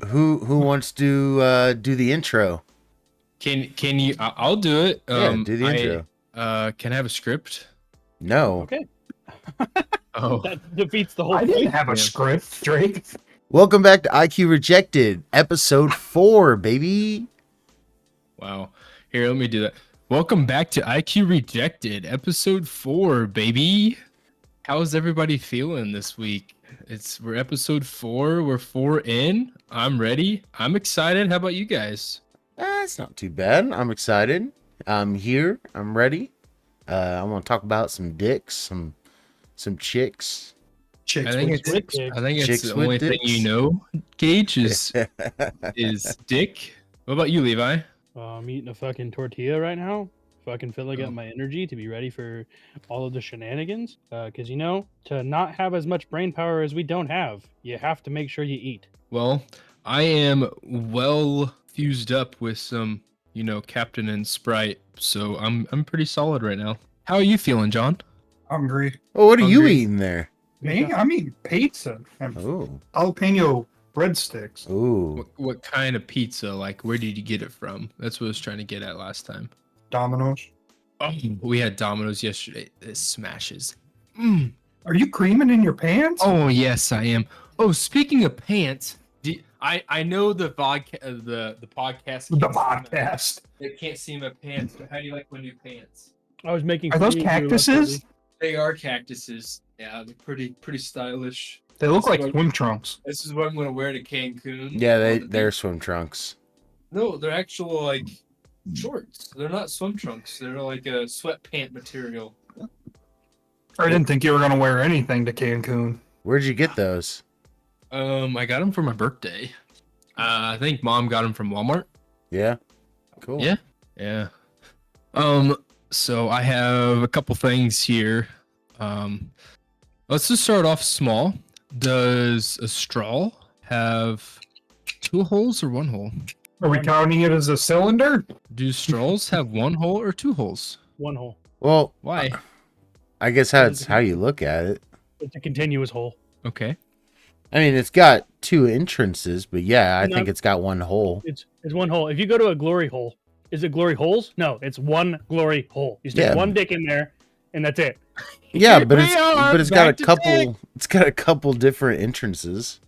who wants to do the intro? Can you? I'll do it. Yeah, do the intro. Can I have a script? No. Okay. Oh, That defeats the whole I didn't point. have a script, Drake. Welcome back to IQ Rejected, episode 4, baby. wow. Here, let me do that. Welcome back to IQ Rejected, episode 4, baby. How's everybody feeling this week? We're episode 4. We're 4 in. I'm ready. I'm excited. How about you guys? It's not too bad. I'm excited. I'm here. I'm ready. I want to talk about some dicks, some chicks. Chicks I think with it's dicks. Chicks the with only thing dicks. you know, Gage, is dick. What about you, Levi? I'm eating a fucking tortilla right now. Fucking filling up my energy to be ready for all of the shenanigans. Because, to not have as much brain power as we don't have, you have to make sure you eat. Well, I am well fused up with some, Captain and Sprite, so I'm pretty solid right now. How are you feeling, John? Hungry. Well, what are you Hungry. eating there? Me? I'm eating pizza and Oh, jalapeno breadsticks. ooh. What kind of pizza? Like, where did you get it from? That's what I was trying to get at last time. Domino's. Oh, we had Domino's yesterday. It smashes. Mm. Are you creaming in your pants? Oh yes, I am. Oh, speaking of pants, I know the vodka, the podcast. The can't see podcast. They can't see my pants, but how do you like my new pants? I was making. Are those food, you left cactuses? early. They are cactuses. Yeah, they're pretty stylish. They look like That's what- swim trunks. This is what I'm gonna wear to Cancun. Yeah, they're swim trunks. No, they're actual like shorts. They're not swim trunks. They're like a sweatpant material. I didn't think you were gonna wear anything to Cancun. Where'd you get those? I got them for my birthday. I think Mom got them from Walmart. Yeah. Cool. Yeah. Yeah. So I have a couple things here. Let's just start off small. Does a straw have 2 holes or 1 hole? Are we counting it as a cylinder? Do straws have 1 hole or 2 holes? One hole. Well, Why? I guess that's how you look at it. It's a continuous hole. Okay. I mean, it's got 2 entrances, but yeah, I No. think it's got 1 hole. It's one hole. If you go to a glory hole, is it glory holes? No, it's one glory hole. You stick Yeah. one dick in there, and that's it. Yeah, but We it's are got a back to couple. It's got a couple different entrances.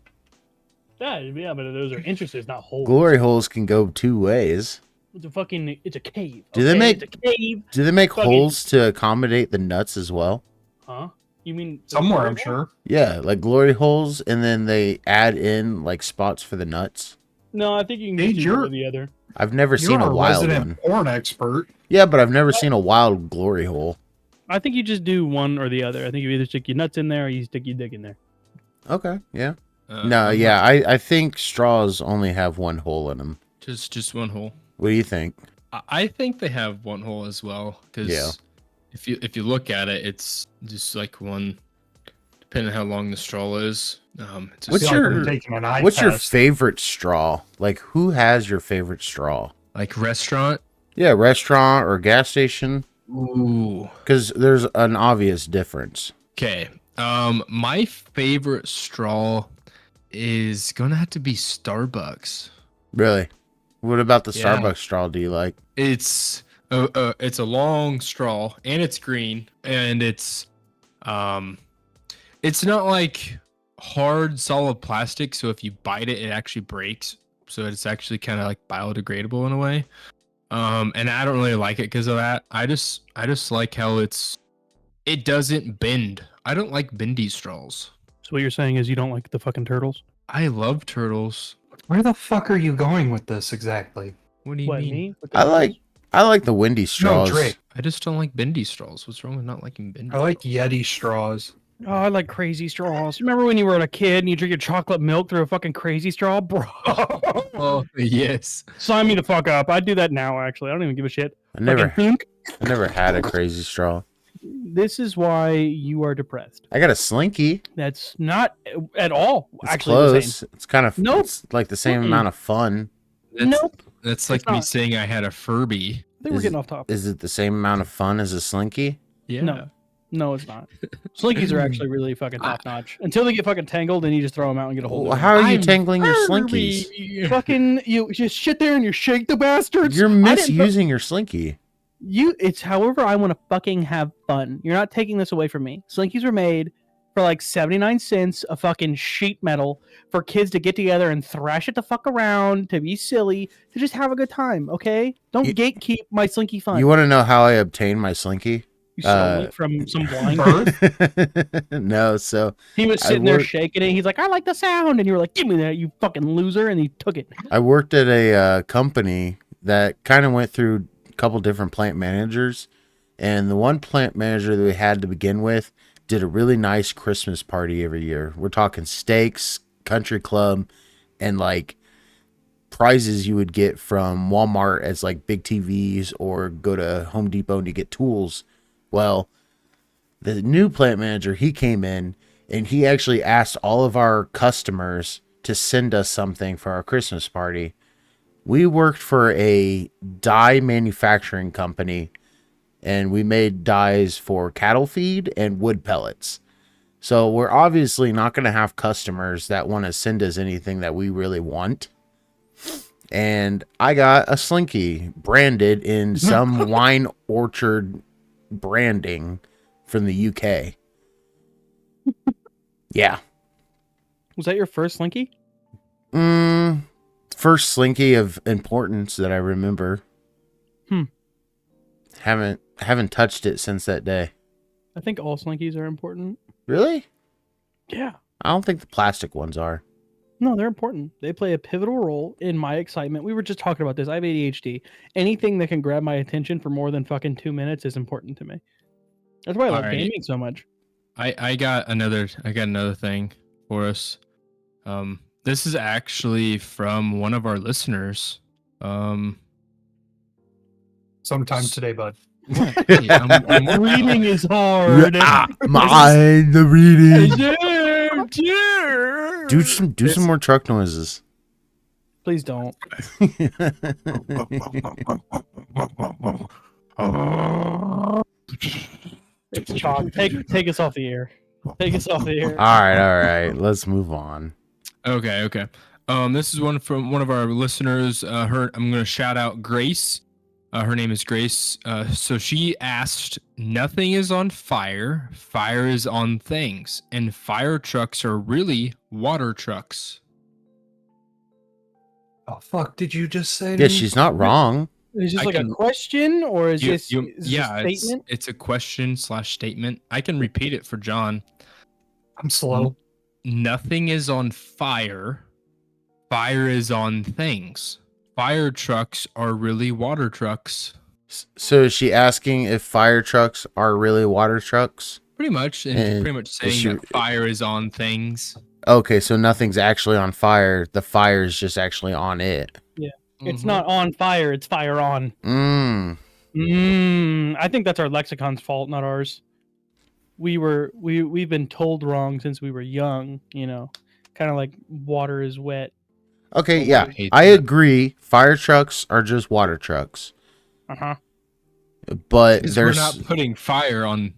Yeah, but those are entrances, not holes. Glory holes can go 2 ways. It's a cave. Do they make- It's a cave. Do they make Fucking- holes to accommodate the nuts as well? Huh? You mean the Somewhere, glory I'm hole? sure. Yeah, like glory holes, and then they add in like spots for the nuts. No, I think you can Hey, just do one or the other. I've never You're seen a a wild resident one. porn expert. Yeah, but I've never seen a wild glory hole. I think you just do one or the other. I think you either stick your nuts in there or you stick your dick in there. Okay, yeah. Uh, No, I'm yeah, not- I think straws only have 1 hole in them. just 1 hole. What do you think? I think they have 1 hole as well. Because Yeah. if you look at it, it's just like one. Depending on how long the straw is. It's What's just I feel your- like I'm taking an eye What's your test. favorite straw? Like, who has your favorite straw? like restaurant. Yeah, restaurant or gas station? Ooh. Because there's an obvious difference. Okay. My favorite straw is gonna have to be Starbucks. Really? What about the Yeah. Starbucks straw do you like? It's a long straw and it's green and it's not like hard solid plastic, so if you bite it, it actually breaks. So it's actually kind of like biodegradable in a way. And I don't really like it because of that. I just like how it doesn't bend. I don't like bendy straws. So what you're saying is you don't like the fucking turtles? I love turtles. Where the fuck are you going with this exactly? What do you What, mean? me? With the I like the windy straws. No, Drake. I just don't like bendy straws. What's wrong with not liking bendy? I like straws? Yeti straws. Oh, I like crazy straws. Remember when you were a kid and you drink your chocolate milk through a fucking crazy straw? Bro. Oh yes. Sign me the fuck up. I'd do that now, actually. I don't even give a shit. I never Fucking think. I never had a crazy straw. This is why you are depressed. I got a slinky. That's not at all It's actually the close. same. It's kind of Nope. it's like the same Mm-mm. amount of fun. That's, Nope. That's like It's me not. saying I had a Furby. I think we're Is getting off topic. Is it the same amount of fun as a slinky? Yeah. No. No, it's not. Slinkies are actually really fucking top notch until they get fucking tangled and you just throw them out and get a hold of them. How are you I'm tangling your slinkies? Furby. Fucking you just sit there and you shake the bastards. You're I didn't throw- misusing your slinky. It's however I want to fucking have fun. You're not taking this away from me. Slinkies were made for like 79 cents of fucking sheet metal for kids to get together and thrash it the fuck around, to be silly, to just have a good time, okay? Don't You- gatekeep my Slinky fun. You want to know how I obtained my slinky? You stole it from some blind Birth? No, so He was I sitting there worked- shaking it. He's like, I like the sound. And you were like, give me that, you fucking loser. And he took it. I worked at a company that kind of went through a couple different plant managers, and the one plant manager that we had to begin with did a really nice Christmas party every year. We're talking steaks, country club, and like prizes you would get from Walmart as like big TVs, or go to Home Depot and you get tools. Well, the new plant manager, he came in and he actually asked all of our customers to send us something for our Christmas party. We worked for a dye manufacturing company, and we made dyes for cattle feed and wood pellets. So we're obviously not going to have customers that want to send us anything that we really want. And I got a slinky branded in some wine orchard branding from the UK. Yeah. Was that your first Slinky? First slinky of importance that I remember. Haven't touched it since that day. I think all Slinkies are important. Really? Yeah. I don't think the plastic ones are. No, they're important. They play a pivotal role in my excitement. We were just talking about this. I have ADHD. Anything that can grab my attention for more than fucking 2 minutes is important to me. That's why I love Alright. gaming so much. I got another thing for us. This is actually from one of our listeners. Sometime today, bud. Hey, I'm Reading is hard. Mind the reading. Yeah. Do some more truck noises. Please don't. It's chalk. Take us off the air. Take us off the air. All right. Let's move on. Okay. This is one from one of our listeners. I'm gonna shout out Grace. Her name is Grace. So she asked, "Nothing is on fire. Fire is on things, and fire trucks are really water trucks." Oh fuck! Did you just say? Yeah, she's not wrong. Is this I like can- a question or is this You- is this yeah, a statement? it's a question / statement. I can repeat it for John. I'm slow. Nothing is on fire. Fire is on things. Fire trucks are really water trucks. So is she asking if fire trucks are really water trucks? Pretty much, and And pretty much saying she- that fire is on things. Okay, so nothing's actually on fire. The fire is just actually on it. It's Mhm. not on fire, it's fire on. I think that's our lexicon's fault, not ours. We've been told wrong since we were young, kind of like water is wet. Okay, Oh, yeah, I hate I that. agree. Fire trucks are just water trucks, Uh-huh. but 'Cause we're there's not putting fire on.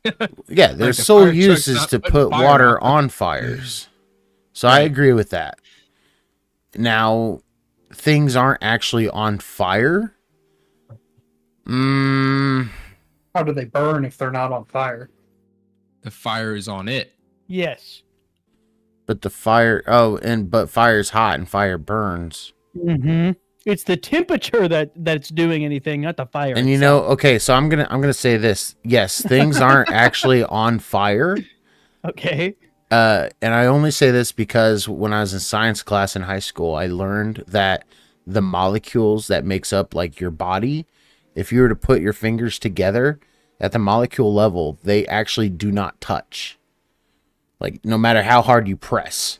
yeah, their like the sole fire use truck's is not to putting put fire water on. on fires. So I Right. agree with that. Now, things aren't actually on fire. How do they burn if they're not on fire? The fire is on it. Yes. But the fire, but fire's hot and fire burns. Mm-hmm. It's the temperature that's doing anything, not the fire. And okay, so I'm gonna say this. Yes, things aren't actually on fire. Okay. And I only say this because when I was in science class in high school, I learned that the molecules that makes up like your body, if you were to put your fingers together at the molecule level, they actually do not touch. Like no matter how hard you press,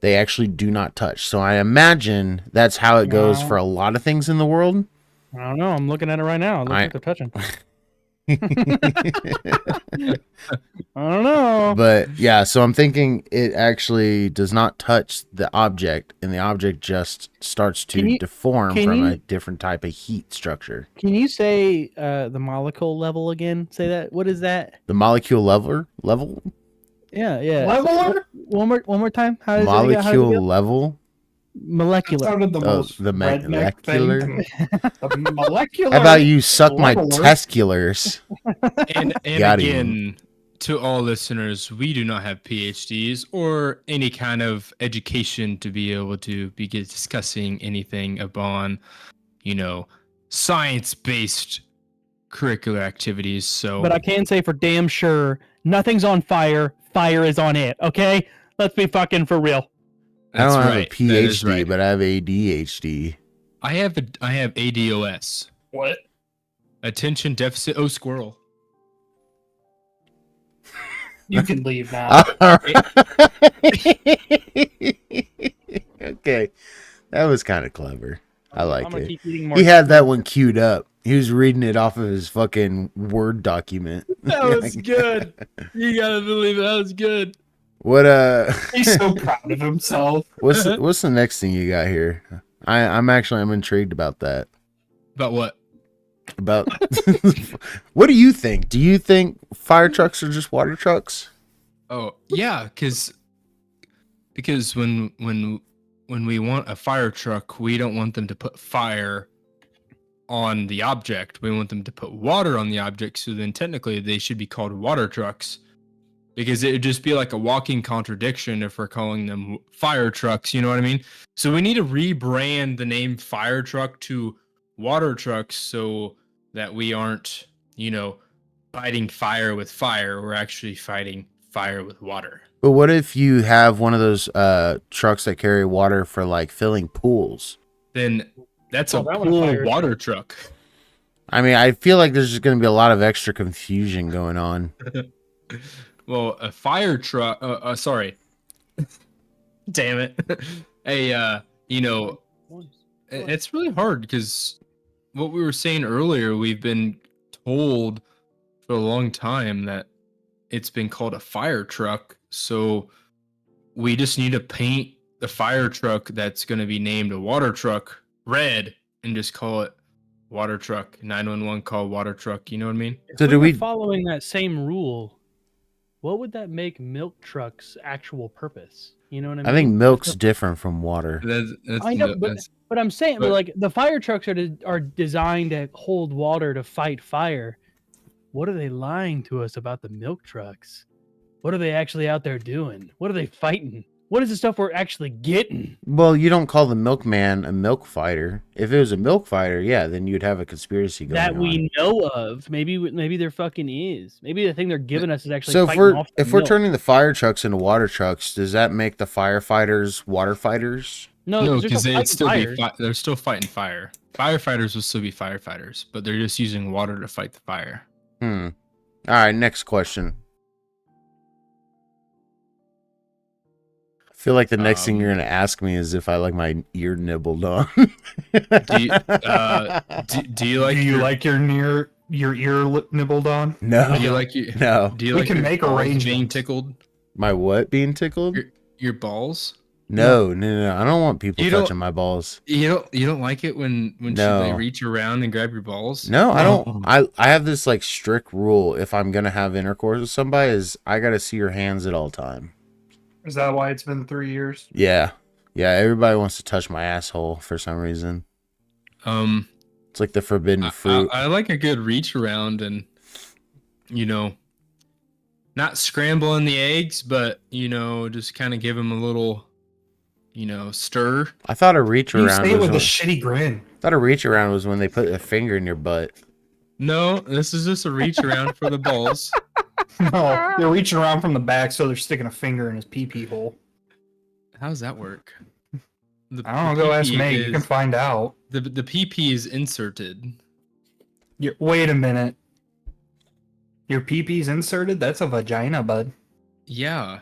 they actually do not touch. So I imagine that's how it goes Wow. for a lot of things in the world. I don't know. I'm looking at it right now. It looks like they're touching. I don't know. But yeah, so I'm thinking it actually does not touch the object, and the object just starts to Can you- deform can from a you- different type of heat structure. Can you say the molecule level again? Say that. What is that? The molecule level Yeah, yeah. Leveler? One more time. How does it? How does it molecule go? level. Molecular. Sounded the most the redneck molecular? thing. The molecular. How about you suck my leveler. tesculars? And Got again, to all listeners, we do not have PhDs or any kind of education to be able to be discussing anything upon, science-based curricular activities. So, But I can say for damn sure, nothing's on fire. Fire is on it. Okay, let's be fucking for real. I don't that's have right. a That is PhD, right. but I have ADHD. I have ADOS. What? Attention deficit. Oh, squirrel. You can leave now. Okay, that was kind of clever. I I'm like gonna it. keep eating more. He had that one queued up. He was reading it off of his fucking Word document. That was good. You gotta believe it. That was good. What He's so proud of himself. what's the next thing you got here? I'm intrigued about that. About what? About what do you think? Do you think fire trucks are just water trucks? Oh, yeah, because when we want a fire truck, we don't want them to put fire on the object. We want them to put water on the object. So then technically they should be called water trucks. Because it would just be like a walking contradiction if we're calling them fire trucks, you know what I mean? So we need to rebrand the name fire truck to water trucks so that we aren't, fighting fire with fire. We're actually fighting fire with water. But what if you have one of those trucks that carry water for like filling pools? Then that's Oh, a that one's pool fire water truck. I mean, I feel like there's just going to be a lot of extra confusion going on. Well, a fire truck. Sorry. Damn it. It's really hard because what we were saying earlier, we've been told for a long time that it's been called a fire truck. So we just need to paint the fire truck that's going to be named a water truck red and just call it water truck. 911 call water truck. You know what I mean? So If do were we- following that same rule? What would that make milk truck's actual purpose? You know what I mean? I think milk's different from water. I know, but I'm saying, but- like the fire trucks are designed to hold water to fight fire. What are they lying to us about the milk trucks? What are they actually out there doing? What are they fighting? What is the stuff we're actually getting? Well, you don't call the milkman a milk fighter. If it was a milk fighter, yeah, then you'd have a conspiracy going That on. we know of. Maybe there fucking is. Maybe the thing they're giving us is actually. So fighting off the if we're milk. turning the fire trucks into water trucks, does that make the firefighters water fighters? no, No, 'cause because they're they'd still still fighting be fire. they're still fighting fire. Firefighters will still be firefighters, but they're just using water to fight the fire. All right, next question. I feel like the next thing you're gonna ask me is if I like my ear nibbled on. Do you, do you like Do you your, like your ear nibbled on? No, do you like your no. do you We like can your make balls arrangements. being tickled? My what being tickled? Your balls? No. I don't want people You don't- touching my balls. You don't like it when No. they reach around and grab your balls? No, I Oh. don't. I have this like strict rule. If I'm gonna have intercourse with somebody, is I gotta see your hands at all time. Is that why it's been 3 years? Yeah. Everybody wants to touch my asshole for some reason. It's like the forbidden fruit. I like a good reach around and not scrambling the eggs, but just kind of give them a little stir. I thought a reach You around say it was with a when, shitty grin. thought a reach around was when they put a finger in your butt. No, this is just a reach around for the balls. No, they're reaching around from the back, so they're sticking a finger in his pee-pee hole. How does that work? I don't know. Go ask PP Meg. You is- can find out. The PP is inserted. Wait a minute. Your pee-pee's inserted? That's a vagina, bud. Yeah.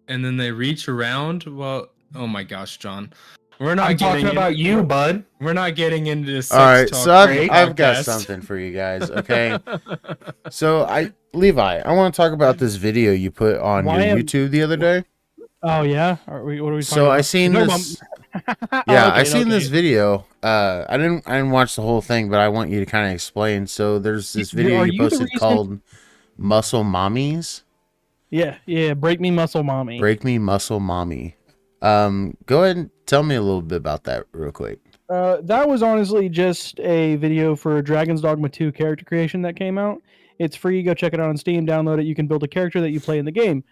And then they reach around. Well, oh my gosh, John. We're not I'm talking getting about into- you, bud. We're not getting into this. All right, so I've got podcast. something for you guys. Okay, so Levi, I want to talk about this video you put on Why your am- YouTube the other day. Oh yeah. What are we talking So about? I seen No, this. Oh, Yeah, okay, I seen this okay. video. I didn't watch the whole thing, but I want you to kind of explain. So there's this video Are you you the posted reason- called "Muscle Mommies." Yeah. Break me muscle, mommy. Break me, muscle mommy. Go ahead and tell me a little bit about that real quick. That was honestly just a video for Dragon's Dogma 2 character creation that came out. It's free. Go check it out on Steam. Download it. You can build a character that you play in the game.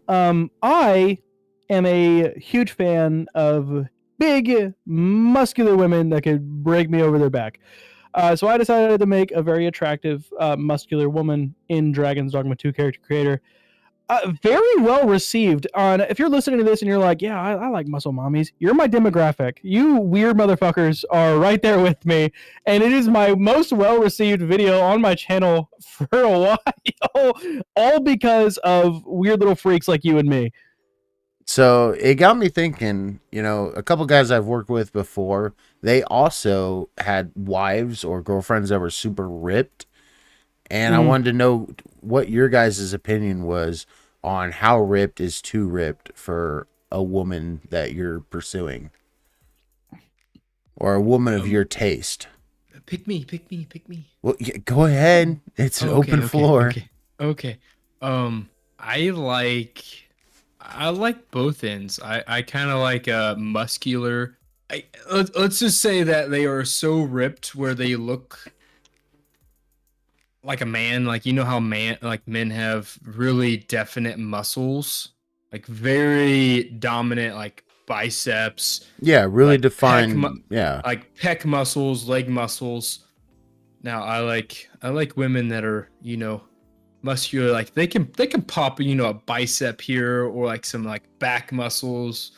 I am a huge fan of big, muscular women that could break me over their back. So I decided to make a very attractive, muscular woman in Dragon's Dogma 2 character creator. Very well received. On if you're listening to this and you're like, yeah, I like muscle mommies, you're my demographic. You weird motherfuckers are right there with me, and it is my most well received video on my channel for a while, all because of weird little freaks like you and me. So it got me thinking, a couple guys I've worked with before, they also had wives or girlfriends that were super ripped. And I wanted to know what your guys' opinion was on how ripped is too ripped for a woman that you're pursuing. Or a woman of your taste. Pick me. Well, yeah, go ahead. It's an open floor. Okay. I like both ends. I kind of like a muscular. Let's just say that they are so ripped where they look like a man. Like, you know how men have really definite muscles, like very dominant, like biceps, Yeah, really like defined. Yeah. like pec muscles, leg muscles. Now I like women that are, muscular, like they can pop, a bicep here, or like some like back muscles,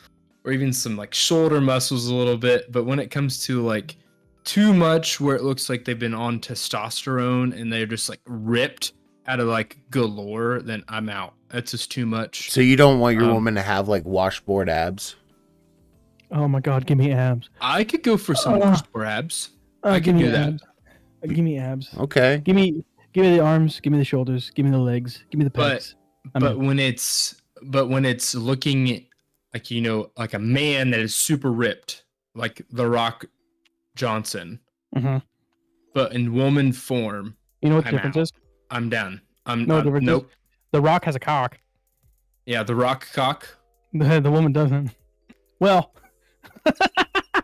or even some like shoulder muscles a little bit. But when it comes to like too much, where it looks like they've been on testosterone and they're just like ripped out of like galore, then I'm out. That's just too much. So you don't want your woman to have like washboard abs? Oh my god, give me abs. I could go for some washboard abs. I Give can me do that. abs. Give me abs. Okay. Give me the arms. Give me the shoulders. Give me the legs. Give me the But- pecs. But when it's looking like, like a man that is super ripped, like The Rock Johnson, Mhm. but in woman form, You know what the I'm difference out. is? I'm down. No difference. Nope. The Rock has a cock. Yeah, The Rock cock. The woman doesn't. Well,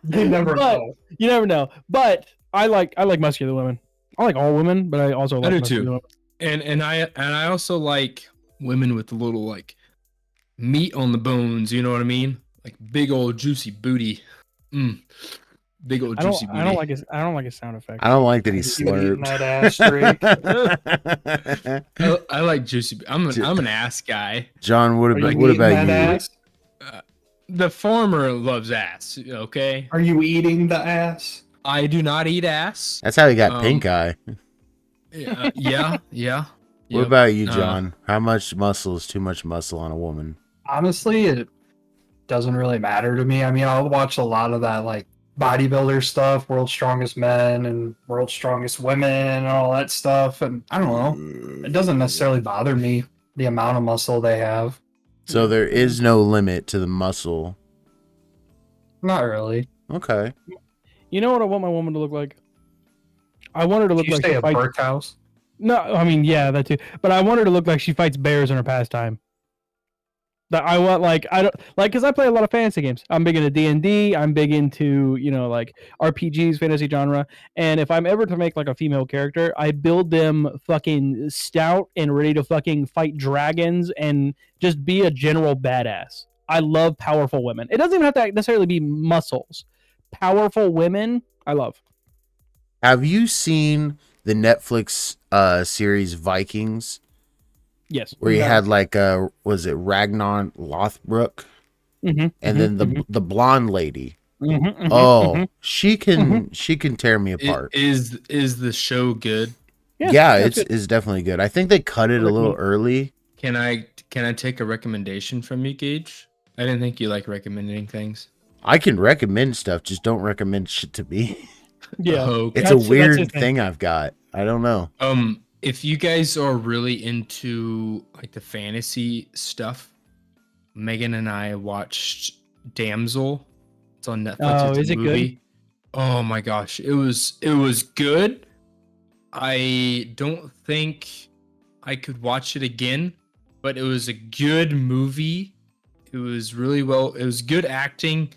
You never But- know. you never know. But I like muscular women. I like all women, but I also like do muscular too. women. And I also like women with a little like meat on the bones, you know what I mean? Like big old juicy booty. Big old I don't. juicy booty. I don't like his. I don't like his sound effect. I don't like that he You eating slurped. that ass, Drake? I like juicy. I'm an ass guy. John, what Are you about what eating about that you? ass? The farmer loves ass. Okay, Are you eating the ass? I do not eat ass. That's how he got pink eye. Yeah. What Yep. about you, Uh, John? How much muscle is too much muscle on a woman? Honestly, it doesn't really matter to me. I mean, I'll watch a lot of that like bodybuilder stuff, World's Strongest Men and World's Strongest Women and all that stuff. And I don't know. It doesn't necessarily bother me the amount of muscle they have. So there is no limit to the muscle. Not really. Okay. You know what I want my woman to look like? I want her to Did look you like say she a fights. Burkhouse? No, I mean yeah, that too. But I want her to look like she fights bears in her pastime. That I want I don't like because I play a lot of fantasy games. I'm big into D&D. I'm big into like RPGs, fantasy genre. And if I'm ever to make like a female character, I build them fucking stout and ready to fucking fight dragons and just be a general badass. I love powerful women. It doesn't even have to necessarily be muscles. Powerful women, I love. Have you seen the Netflix series Vikings, Yes. where you No. had was it Ragnar Lothbrok, Mm-hmm. and then the blonde lady? Mm-hmm, Oh, she can tear me apart. Is the show good? Yeah, that's it's definitely good. I think they cut it a little early. Can I take a recommendation from you, Gage? I didn't think you like recommending things. I can recommend stuff, just don't recommend shit to me. Yeah. Okay. It's That's- a that's weird his thing. thing I've got. I don't know. If you guys are really into like the fantasy stuff, Megan and I watched Damsel. It's on Netflix. Oh, It's a is it good? movie. Oh my gosh, it was good. I don't think I could watch it again, but it was a good movie. It was really well. It was good acting.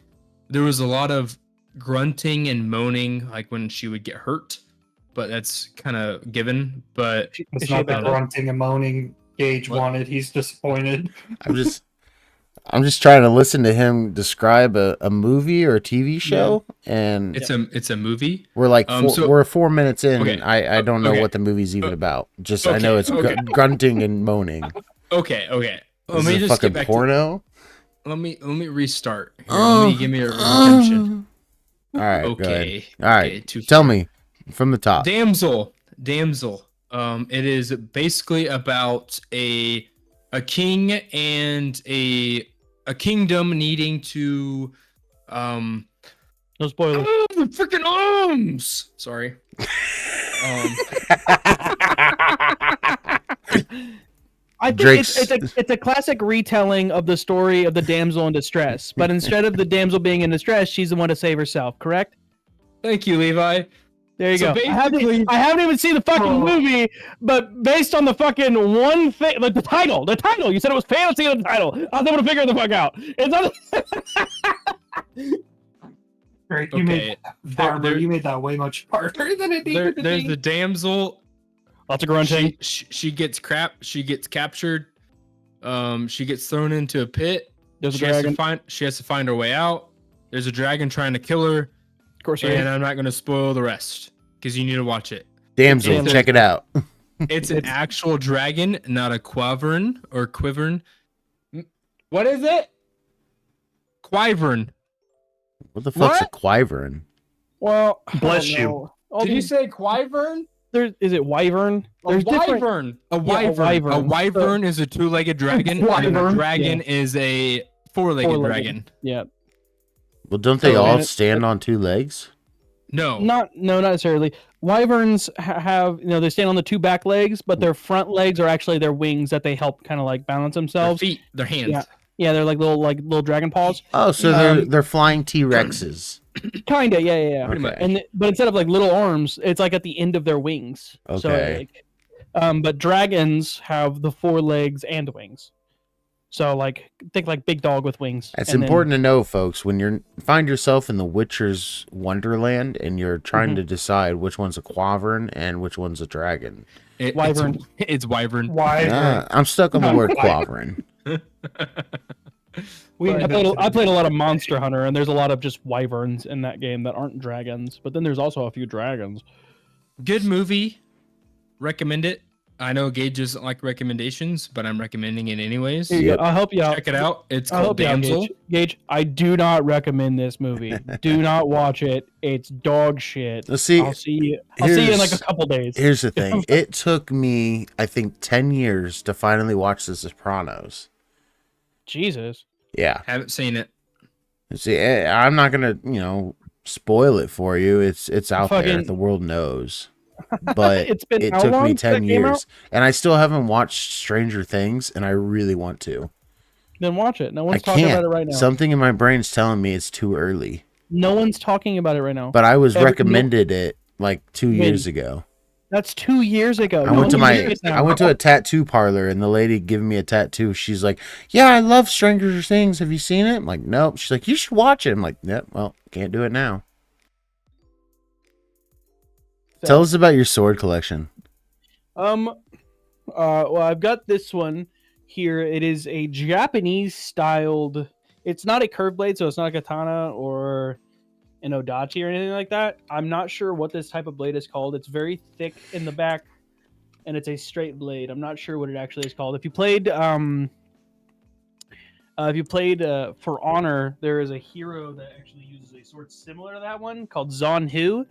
There was a lot of grunting and moaning, like when she would get hurt, but that's kind of given. But Is It's she not the about grunting and moaning Gage What? wanted. He's disappointed. I'm just trying to listen to him describe a movie or a TV show, and it's a movie. we're like we're 4 minutes in. Okay. And I don't know Okay. what the movie's even Uh, about. Just I know it's okay. grunting and moaning. Okay. This is a fucking porno. Let me restart. Here, let me give me your attention. All right. Go ahead. Okay. All right. Okay, too Tell far. me from the top. Damsel. It is basically about a king and a kingdom needing to No spoilers. oh, the freaking arms. Sorry. I think Drake's- it's a classic retelling of the story of the damsel in distress, but instead of the damsel being in distress, she's the one to save herself. Correct? Thank you, Levi. There you So go. basically- I haven't even seen the fucking movie, but based on the fucking one thing, like the title, you said it was fantasy in the title. I was able to figure it the fuck out. It's not. Great, you Okay. made Farmer, there- you made that way much harder than it needed to There's be. the damsel. Lots of grunting. She gets captured. She gets thrown into a pit. There's a She has to dragon. find her way out. There's a dragon trying to kill her, Of course, there is. and I'm not gonna spoil the rest because you need to watch it. Damsel, Damsel. check it out. It's an actual dragon, not a quivern or quivern. What is it? Quivern. What the fuck's What? a quivern? Well, Bless I don't you. know. All Did you these- say quivern? Is it wyvern? There's different. wyvern. A Yeah, a wyvern. wyvern. A wyvern is a two-legged dragon, and a Wyvern. dragon is a four-legged Four-legged. dragon. Yeah. Well, don't they So, all and it- stand on two legs? No. Not necessarily. Wyverns have they stand on the two back legs, but their front legs are actually their wings that they help kind of like balance Their themselves. feet, their hands. Yeah. Yeah, they're like little dragon paws. Oh, so they're flying T-Rexes. Kinda, yeah. Pretty much. Okay. But instead of like little arms, it's like at the end of their wings. So, Okay. but dragons have the four legs and wings. So like think like big dog with wings. It's and then- important to know, folks, when you find yourself in the Witcher's Wonderland and you're trying to decide which one's a quavern and which one's a dragon. Wyvern. It's wyvern. Why? I'm stuck on the word quavern. I played a lot of Monster Hunter, and there's a lot of just wyverns in that game that aren't dragons. But then there's also a few dragons. Good movie. Recommend it. I know Gage doesn't like recommendations, but I'm recommending it anyways. Here you go. I'll help you out. Check it out. It's I'll called help you out, Damsel. Gage. I do not recommend this movie. Do not watch it. It's dog shit. Let's see. I'll see you in like a here's- couple days. Here's the thing. It took me, I think, 10 years to finally watch The Sopranos. Jesus. Yeah. Haven't seen it. See, I'm not gonna, spoil it for you. It's out there. Fucking- The world knows. But It's been it how took long me since that 10 came out? years, and I still haven't watched Stranger Things, and I really want to. Then watch it. No I one's talking can't. about it right now. Something in my brain's telling me it's too early. No one's talking about it right now. But I was Every- recommended it like 2 years ago. That's 2 years ago. I No went to one's my doing it now. I went to a tattoo parlor, and the lady giving me a tattoo, she's like, "Yeah, I love Stranger Things. Have you seen it?" I'm like, "Nope." She's like, "You should watch it." I'm like, "Yep, well, can't do it now." Tell us about your sword collection. Well, I've got this one here. It is a Japanese styled. It's not a curved blade, so it's not a katana or an odachi or anything like that. I'm not sure what this type of blade is called. It's very thick in the back, and it's a straight blade. I'm not sure what it actually is called. If you played For Honor, there is a hero that actually uses a sword similar to that one called Zanhu.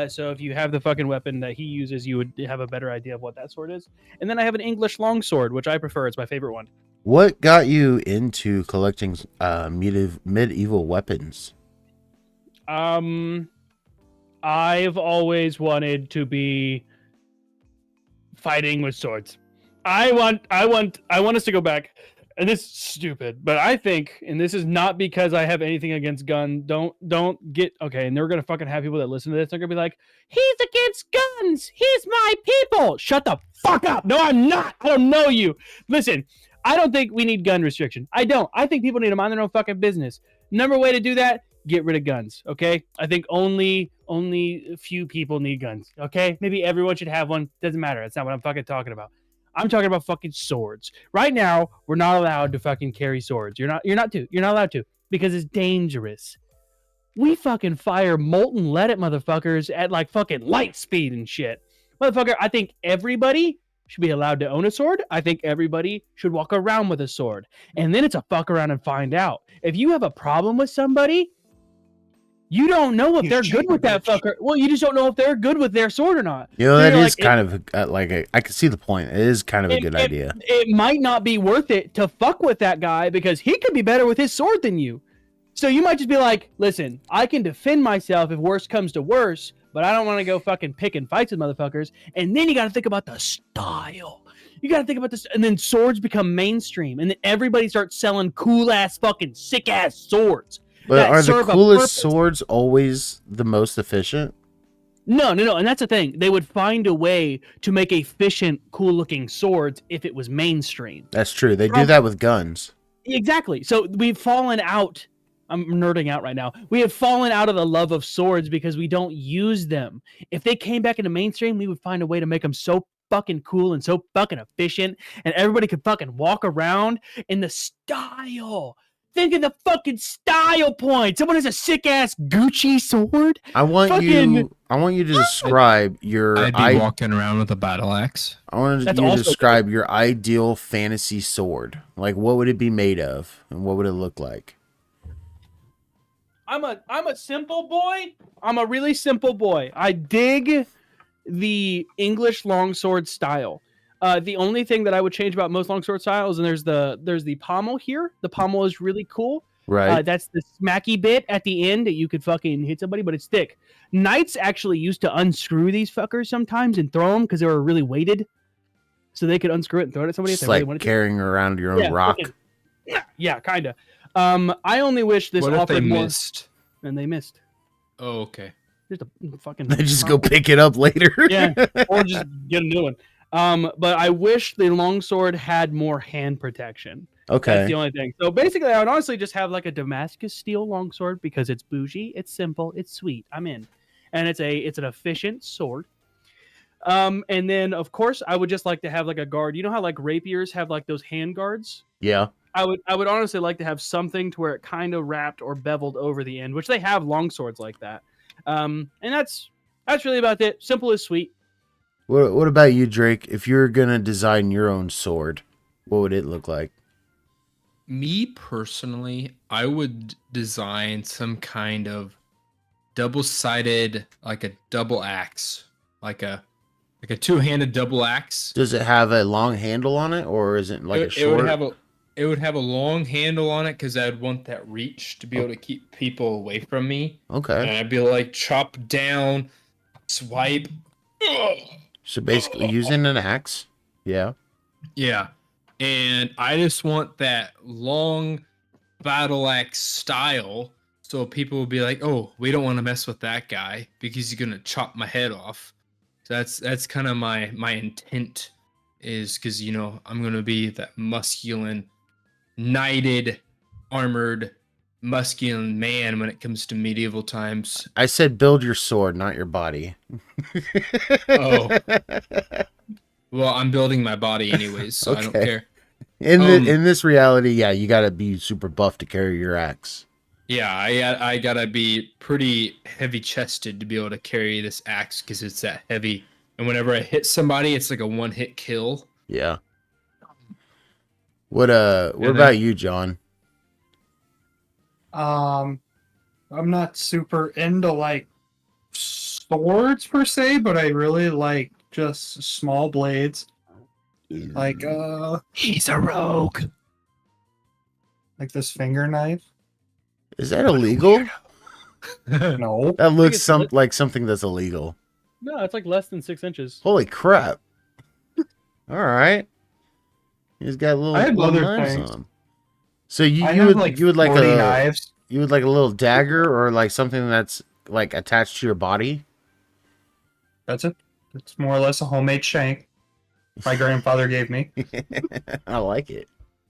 So if you have the fucking weapon that he uses, you would have a better idea of what that sword is. And then I have an English longsword, which I prefer. It's my favorite one. What got you into collecting medieval weapons? I've always wanted to be fighting with swords. I want us to go back. And this is stupid, but I think, and this is not because I have anything against gun. Don't get okay. And they're gonna fucking have people that listen to this. They're gonna be like, "He's against guns. He's my people." Shut the fuck up. No, I'm not. I don't know you. Listen, I don't think we need gun restriction. I don't. I think people need to mind their own fucking business. Number one way to do that: get rid of guns. Okay. I think only a few people need guns. Okay. Maybe everyone should have one. Doesn't matter. That's not what I'm fucking talking about. I'm talking about fucking swords. Right now, we're not allowed to fucking carry swords. You're not allowed to because it's dangerous. We fucking fire molten lead at motherfuckers at like fucking light speed and shit. Motherfucker, I think everybody should be allowed to own a sword. I think everybody should walk around with a sword. And then it's a fuck around and find out. If you have a problem with somebody, you don't know if they're good with that fucker. Well, you just don't know if they're good with their sword or not. You know, So that you're is like, kind of I can see the point. It is kind of a good idea. It might not be worth it to fuck with that guy because he could be better with his sword than you. So you might just be like, listen, I can defend myself if worse comes to worse, but I don't want to go fucking picking fights with motherfuckers. And then you got to think about the style. You got to think about this. And then swords become mainstream. And then everybody starts selling cool ass fucking sick ass swords. But are the serve a coolest purpose. swords always the most efficient? No. And that's the thing. They would find a way to make efficient, cool looking swords if it was mainstream. That's true. They do that with guns. Exactly. So we've fallen out. I'm nerding out right now. We have fallen out of the love of swords because we don't use them. If they came back into mainstream, we would find a way to make them so fucking cool and so fucking efficient, and everybody could fucking walk around in the style. Think of the fucking style point. Someone has a sick ass Gucci sword. I want Fucking- you to describe your I'd be walking around with a battle axe. I want That's you to also- describe your ideal fantasy sword. Like, what would it be made of, and what would it look like? I'm a simple boy. I'm a really simple boy. I dig the English longsword style. The only thing that I would change about most longsword styles, and there's the pommel here. The pommel is really cool. Right. That's the smacky bit at the end that you could fucking hit somebody, but it's thick. Knights actually used to unscrew these fuckers sometimes and throw them because they were really weighted, so they could unscrew it and throw it at somebody if Just they really like wanted to. carrying around your own rock. fucking- yeah, kind of. I only wish this What if they offered more, missed? and they missed. Oh, okay. Just a fucking. They just go pick it up later. Yeah, or just get a new one. But I wish the longsword had more hand protection. That's Okay. the only thing. So basically, I would honestly just have like a Damascus steel longsword because it's bougie, it's simple, it's sweet. I'm in, and it's an efficient sword. And then of course I would just like to have like a guard. You know how like rapiers have like those hand guards? Yeah. I would honestly like to have something to where it kind of wrapped or beveled over the end, which they have long swords like that. And that's really about it. Simple as sweet. What about you, Drake? If you're gonna design your own sword, what would it look like? Me personally, I would design some kind of double-sided, like a double axe, like a two-handed double axe. Does it have a long handle on it, or is it like a It short? would have a long handle on it because I'd want that reach to be able to keep people away from me. Okay. And I'd be like chop down, swipe. So basically, using an axe. Yeah. Yeah. And I just want that long battle axe style. So people will be like, oh, we don't want to mess with that guy because he's gonna chop my head off. So that's kind of my intent, is because I'm gonna be that masculine, knighted, armored, masculine man when it comes to medieval times. I said build your sword, not your body. Oh. Well, I'm building my body anyways, so I don't Okay. care. In this reality, yeah, you gotta be super buff to carry your axe. Yeah, I gotta be pretty heavy chested to be able to carry this axe because it's that heavy. And whenever I hit somebody, it's like a one hit kill. Yeah. What then- about you, John? I'm not super into like swords per se, but I really like just small blades. Like He's a rogue. like this finger knife. Is that illegal? No. That looks it's lit- like something that's illegal. No, it's like less than 6 inches. Holy crap! All right, he's got little, I have little other knives things. on him. So you I you have would like you would like 40 a knives. you would like a little dagger or like something that's like attached to your body. That's it. It's more or less a homemade shank my grandfather gave me. I like it.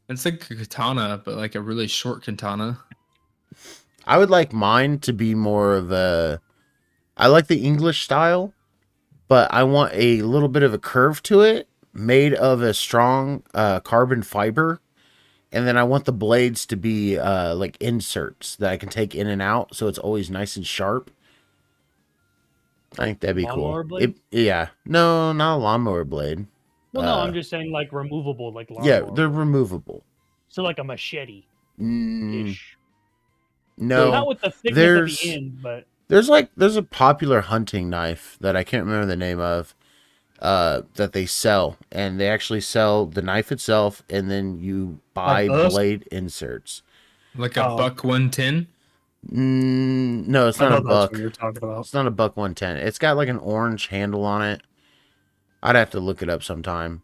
It's like a katana, but like a really short katana. I would like mine to be more of a. I like the English style, but I want a little bit of a curve to it, made of a strong carbon fiber, and then I want the blades to be like inserts that I can take in and out, so it's always nice and sharp. I think that'd be Lawnmower cool. blade? Yeah, no, not a lawnmower blade. Well, no, Uh, I'm just saying like removable, like Yeah, lawnmower. they're removable. So like a machete Mm, ish. no, Not with the thickness there's- at the end, but there's a popular hunting knife that I can't remember the name of, that they sell, and they actually sell the knife itself, and then you buy Like this? blade inserts. Like a Oh. buck 110. No, it's I not a know that's buck. what you're talking about. It's not a buck 110. It's got like an orange handle on it. I'd have to look it up sometime.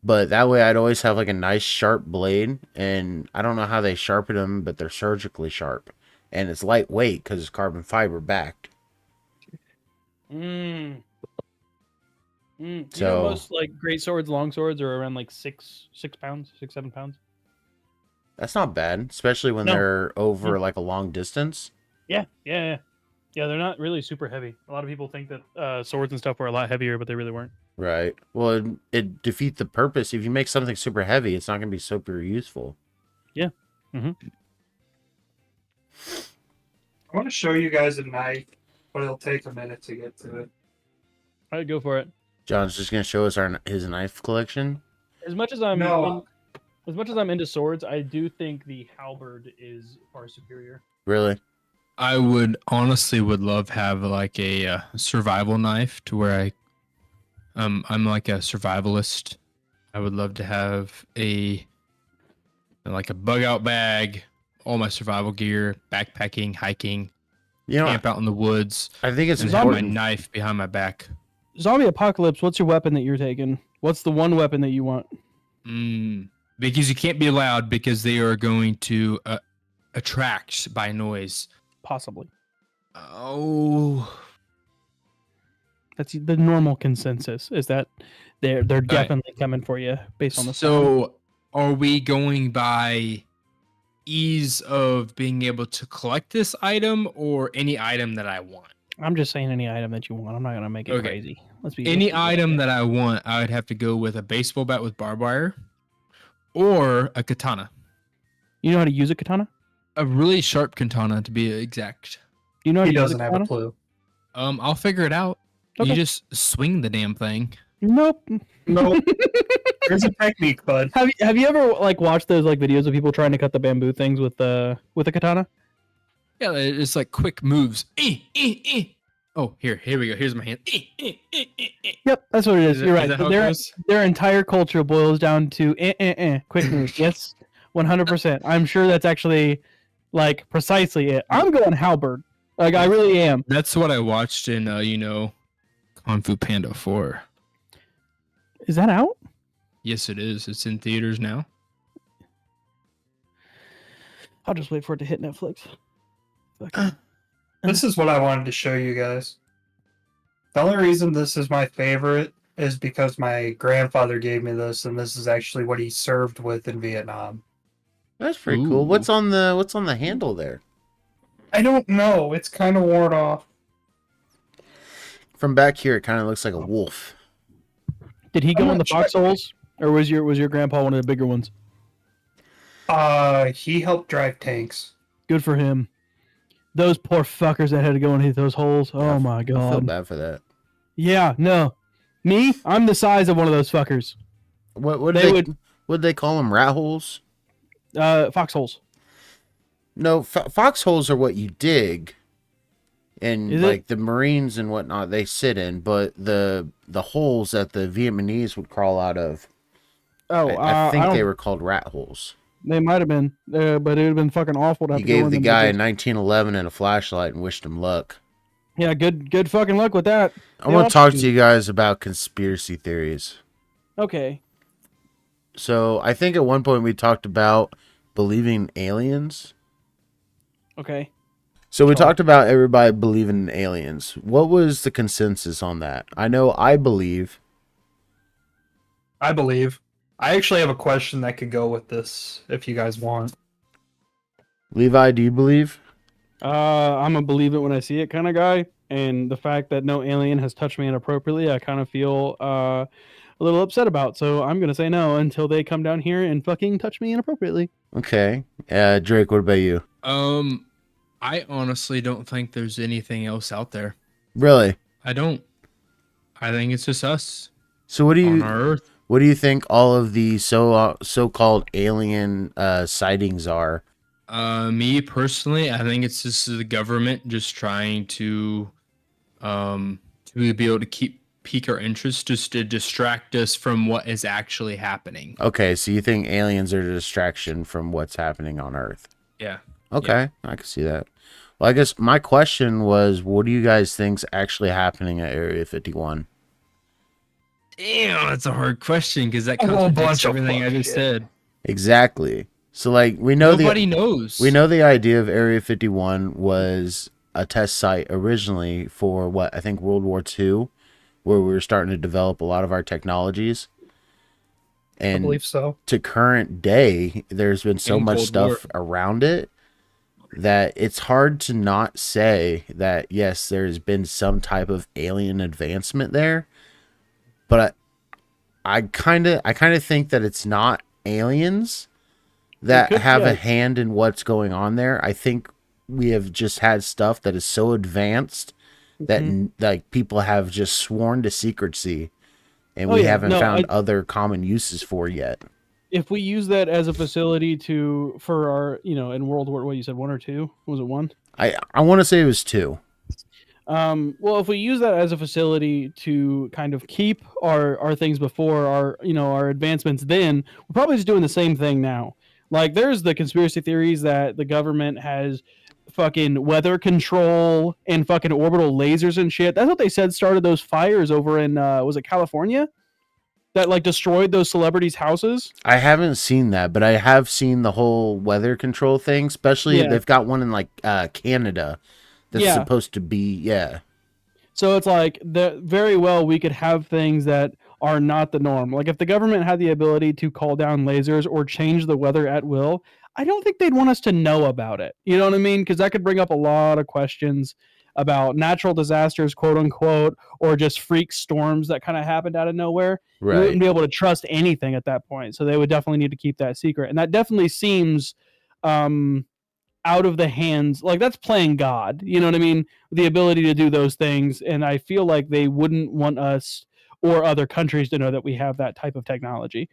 But that way I'd always have like a nice sharp blade, and I don't know how they sharpen them, but they're surgically sharp. And it's lightweight because it's carbon fiber backed. mm. You So- know, most like great swords, long swords are around like 6 pounds, 7 pounds. That's not bad, especially when No. they're over like a long distance. Yeah. Yeah, they're not really super heavy. A lot of people think that swords and stuff were a lot heavier, but they really weren't. Right. Well, it defeats the purpose. If you make something super heavy, it's not going to be super useful. I want to show you guys a knife, but it'll take a minute to get to it. I'd go for it. John's just going to show us his knife collection. As much as I'm No. as much as I'm into swords, I do think the halberd is far superior. Really? I would honestly would love have like a survival knife to where I'm like a survivalist. I would love to have a like a bug out bag, all my survival gear, backpacking, hiking, You know, camp out in the woods, I think it's and have my important. knife behind my back. Zombie apocalypse. What's your weapon that you're taking? What's the one weapon that you want? Because you can't be loud because they are going to attract by noise. Possibly. Oh, That's the normal consensus. Is that they're definitely coming for you based on the sound. so are we going by ease of being able to collect this item or any item that I want? I'm just saying any item that you want. I'm not gonna make it Okay. crazy. Let's be Any item that I want, I would have to go with a baseball bat with barbed wire or a katana. You know how to use a katana? A really sharp katana to be exact. Do you know how He to use doesn't a have katana? a clue. I'll figure it out. Okay. You just swing the damn thing. Nope. No, there's a technique, bud. Have you ever like watched those like videos of people trying to cut the bamboo things with a katana? Yeah, it's like quick moves. Oh, here we go. Here's my hand. Yep, that's what it is. You're right. that how it Their goes? their entire culture boils down to quick moves. Yes, 100%. I'm sure that's actually like precisely it. I'm going halberd. Like I really am. That's what I watched in Kung Fu Panda 4. Is that out? Yes, it is. It's in theaters now. I'll just wait for it to hit Netflix. Fuck. This is what I wanted to show you guys. The only reason this is my favorite is because my grandfather gave me this, and this is actually what he served with in Vietnam. That's pretty cool. Ooh. What's on the handle there? I don't know. It's kind of worn off. From back here, it kind of looks like a wolf. Did he go I'm in the not sure. foxholes, or was your grandpa one of the bigger ones? He helped drive tanks. Good for him. Those poor fuckers that had to go into those holes. Yeah, Oh my I feel god. bad for that. Yeah, no. Me, I'm the size of one of those fuckers. What They would would they call them? Rat holes? foxholes. No, foxholes are what you dig, and Is it? like the Marines and whatnot they sit in. But the holes that the Vietnamese would crawl out of, Oh, I think I they don't- were called rat holes. They might have been, but it would have been fucking awful to have You to go gave in the them guy a bitches. 1911 and a flashlight and wished him luck. Yeah, good fucking luck with that. I want to talk to Option. you guys about conspiracy theories. Okay. So I think at one point we talked about believing in aliens. Okay. So we Sure. talked about everybody believing in aliens. What was the consensus on that? I know I believe. I believe. I actually have a question that could go with this if you guys want. Levi, do you believe? I'm a believe it when I see it kind of guy, and the fact that no alien has touched me inappropriately, I kind of feel a little upset about. So I'm gonna say no until they come down here and fucking touch me inappropriately. Okay. Drake, what about you? I honestly don't think there's anything else out there. Really? I don't. I think it's just us So what do on you our Earth. what do you think all of the so-called alien sightings are? Me personally, I think it's just the government just trying to be able to pique our interest, just to distract us from what is actually happening. Okay, so you think aliens are a distraction from what's happening on Earth? Yeah. Okay, I can see that. Well, I guess my question was, what do you guys think's actually happening at Area 51? Damn, that's a hard question because that A whole contradicts bunch of everything I fuck just shit. said. Exactly. So, like, we know Nobody knows. we know the idea of Area 51 was a test site originally for what I think World War II, where we were starting to develop a lot of our technologies. I And believe so. to current day, there's been so And much Cold stuff around it that it's hard to not say that yes, there's been some type of alien advancement there, but I kind of think that it's not aliens that could- have yeah. a hand in what's going on there. I think we have just had stuff that is so advanced that Mhm. like people have just sworn to secrecy, and Oh, we yeah. haven't No, found other common uses for yet. If we use that as a facility for our, in World War, what you said, 1 or 2? Was it 1? I want to say it was 2. Well, if we use that as a facility to kind of keep our things before our advancements, then we're probably just doing the same thing now. Like, there's the conspiracy theories that the government has fucking weather control and fucking orbital lasers and shit. That's what they said started those fires over in was it California that like destroyed those celebrities' houses. I haven't seen that, but I have seen the whole weather control thing. Especially Yeah. they've got one in like Canada that's Yeah. supposed to be So it's like very well we could have things that are not the norm. Like if the government had the ability to call down lasers or change the weather at will, I don't think they'd want us to know about it. You know what I mean? Because that could bring up a lot of questions about natural disasters, quote unquote, or just freak storms that kind of happened out of nowhere. You right. wouldn't be able to trust anything at that point. So they would definitely need to keep that secret. And that definitely seems out of the hands, like that's playing God, you know what I mean, the ability to do those things. And I feel like they wouldn't want us or other countries to know that we have that type of technology.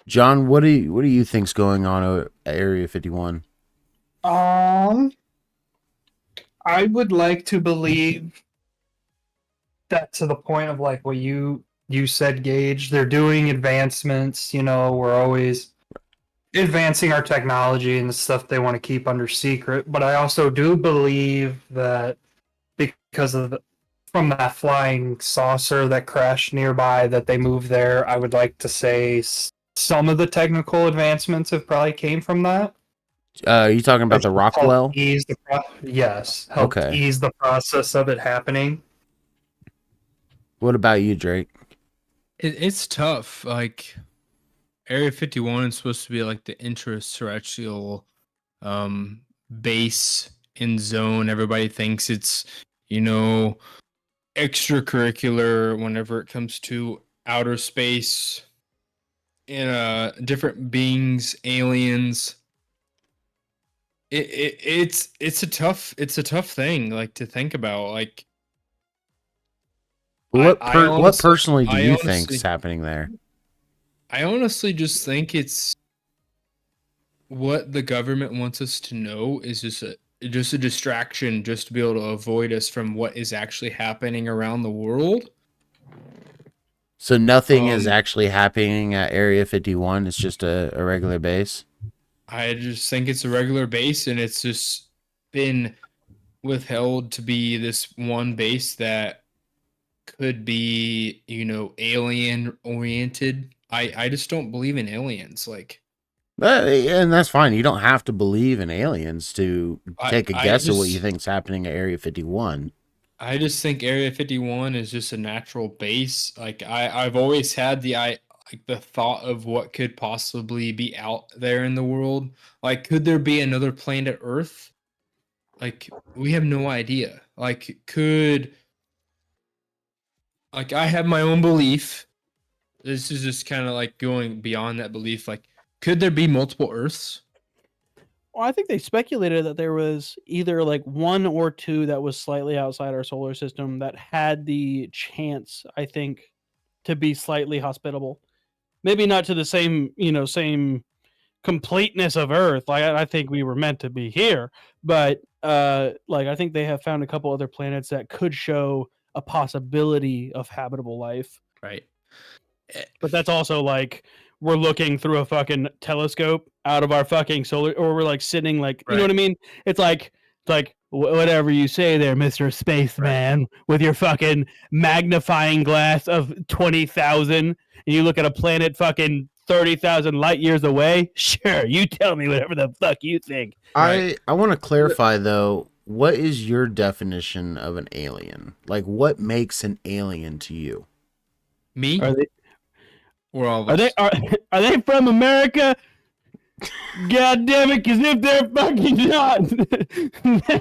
John, what do you think's going on at Area 51? I would like to believe that to the point of like what you said, Gage. They're doing advancements. We're always advancing our technology and the stuff they want to keep under secret. But I also do believe that because of from that flying saucer that crashed nearby, that they moved there. I would like to say some of the technical advancements have probably came from that. Are you talking about the Rockwell? Help ease help Okay. ease the process of it happening. What about you, Drake? It's tough. Like Area 51 is supposed to be like the intraterrestrial base in zone. Everybody thinks it's, extracurricular whenever it comes to outer space and different beings, aliens. It's a tough thing like to think about. Like What honestly- personally do I you honestly- think's happening there? I honestly just think it's what the government wants us to know is just a distraction, just to be able to avoid us from what is actually happening around the world. So nothing is Um, actually happening at Area 51. It's just a regular base. I just think it's a regular base, and it's just been withheld to be this one base that could be, alien oriented. I just don't believe in aliens. Like, And that's fine. You don't have to believe in aliens to take a I guess at what just- you think's happening at Area 51. I just think Area 51 is just a natural base. Like, I've always had the thought of what could possibly be out there in the world. Like, could there be another planet Earth? Like, we have no idea. Like, I have my own belief. This is just kind of like going beyond that belief. Like, could there be multiple Earths? Well, I think they speculated that there was either like one or two that was slightly outside our solar system that had the chance, I think, to be slightly hospitable. Maybe not to the same completeness of Earth. Like I think we were meant to be here, but like I think they have found a couple other planets that could show a possibility of habitable life. Right. But that's also like we're looking through a fucking telescope out of our fucking solar, or we're like sitting like, you know what I mean? It's like whatever you say there, Mr. Spaceman, with your fucking magnifying glass of 20,000, and you look at a planet fucking 30,000 light years away. Sure, you tell me whatever the fuck you think. I want to clarify though, what is your definition of an alien? Like, what makes an alien to you? Me? Are they Or all of are us? they are they from America? God damn it, because if they're fucking not.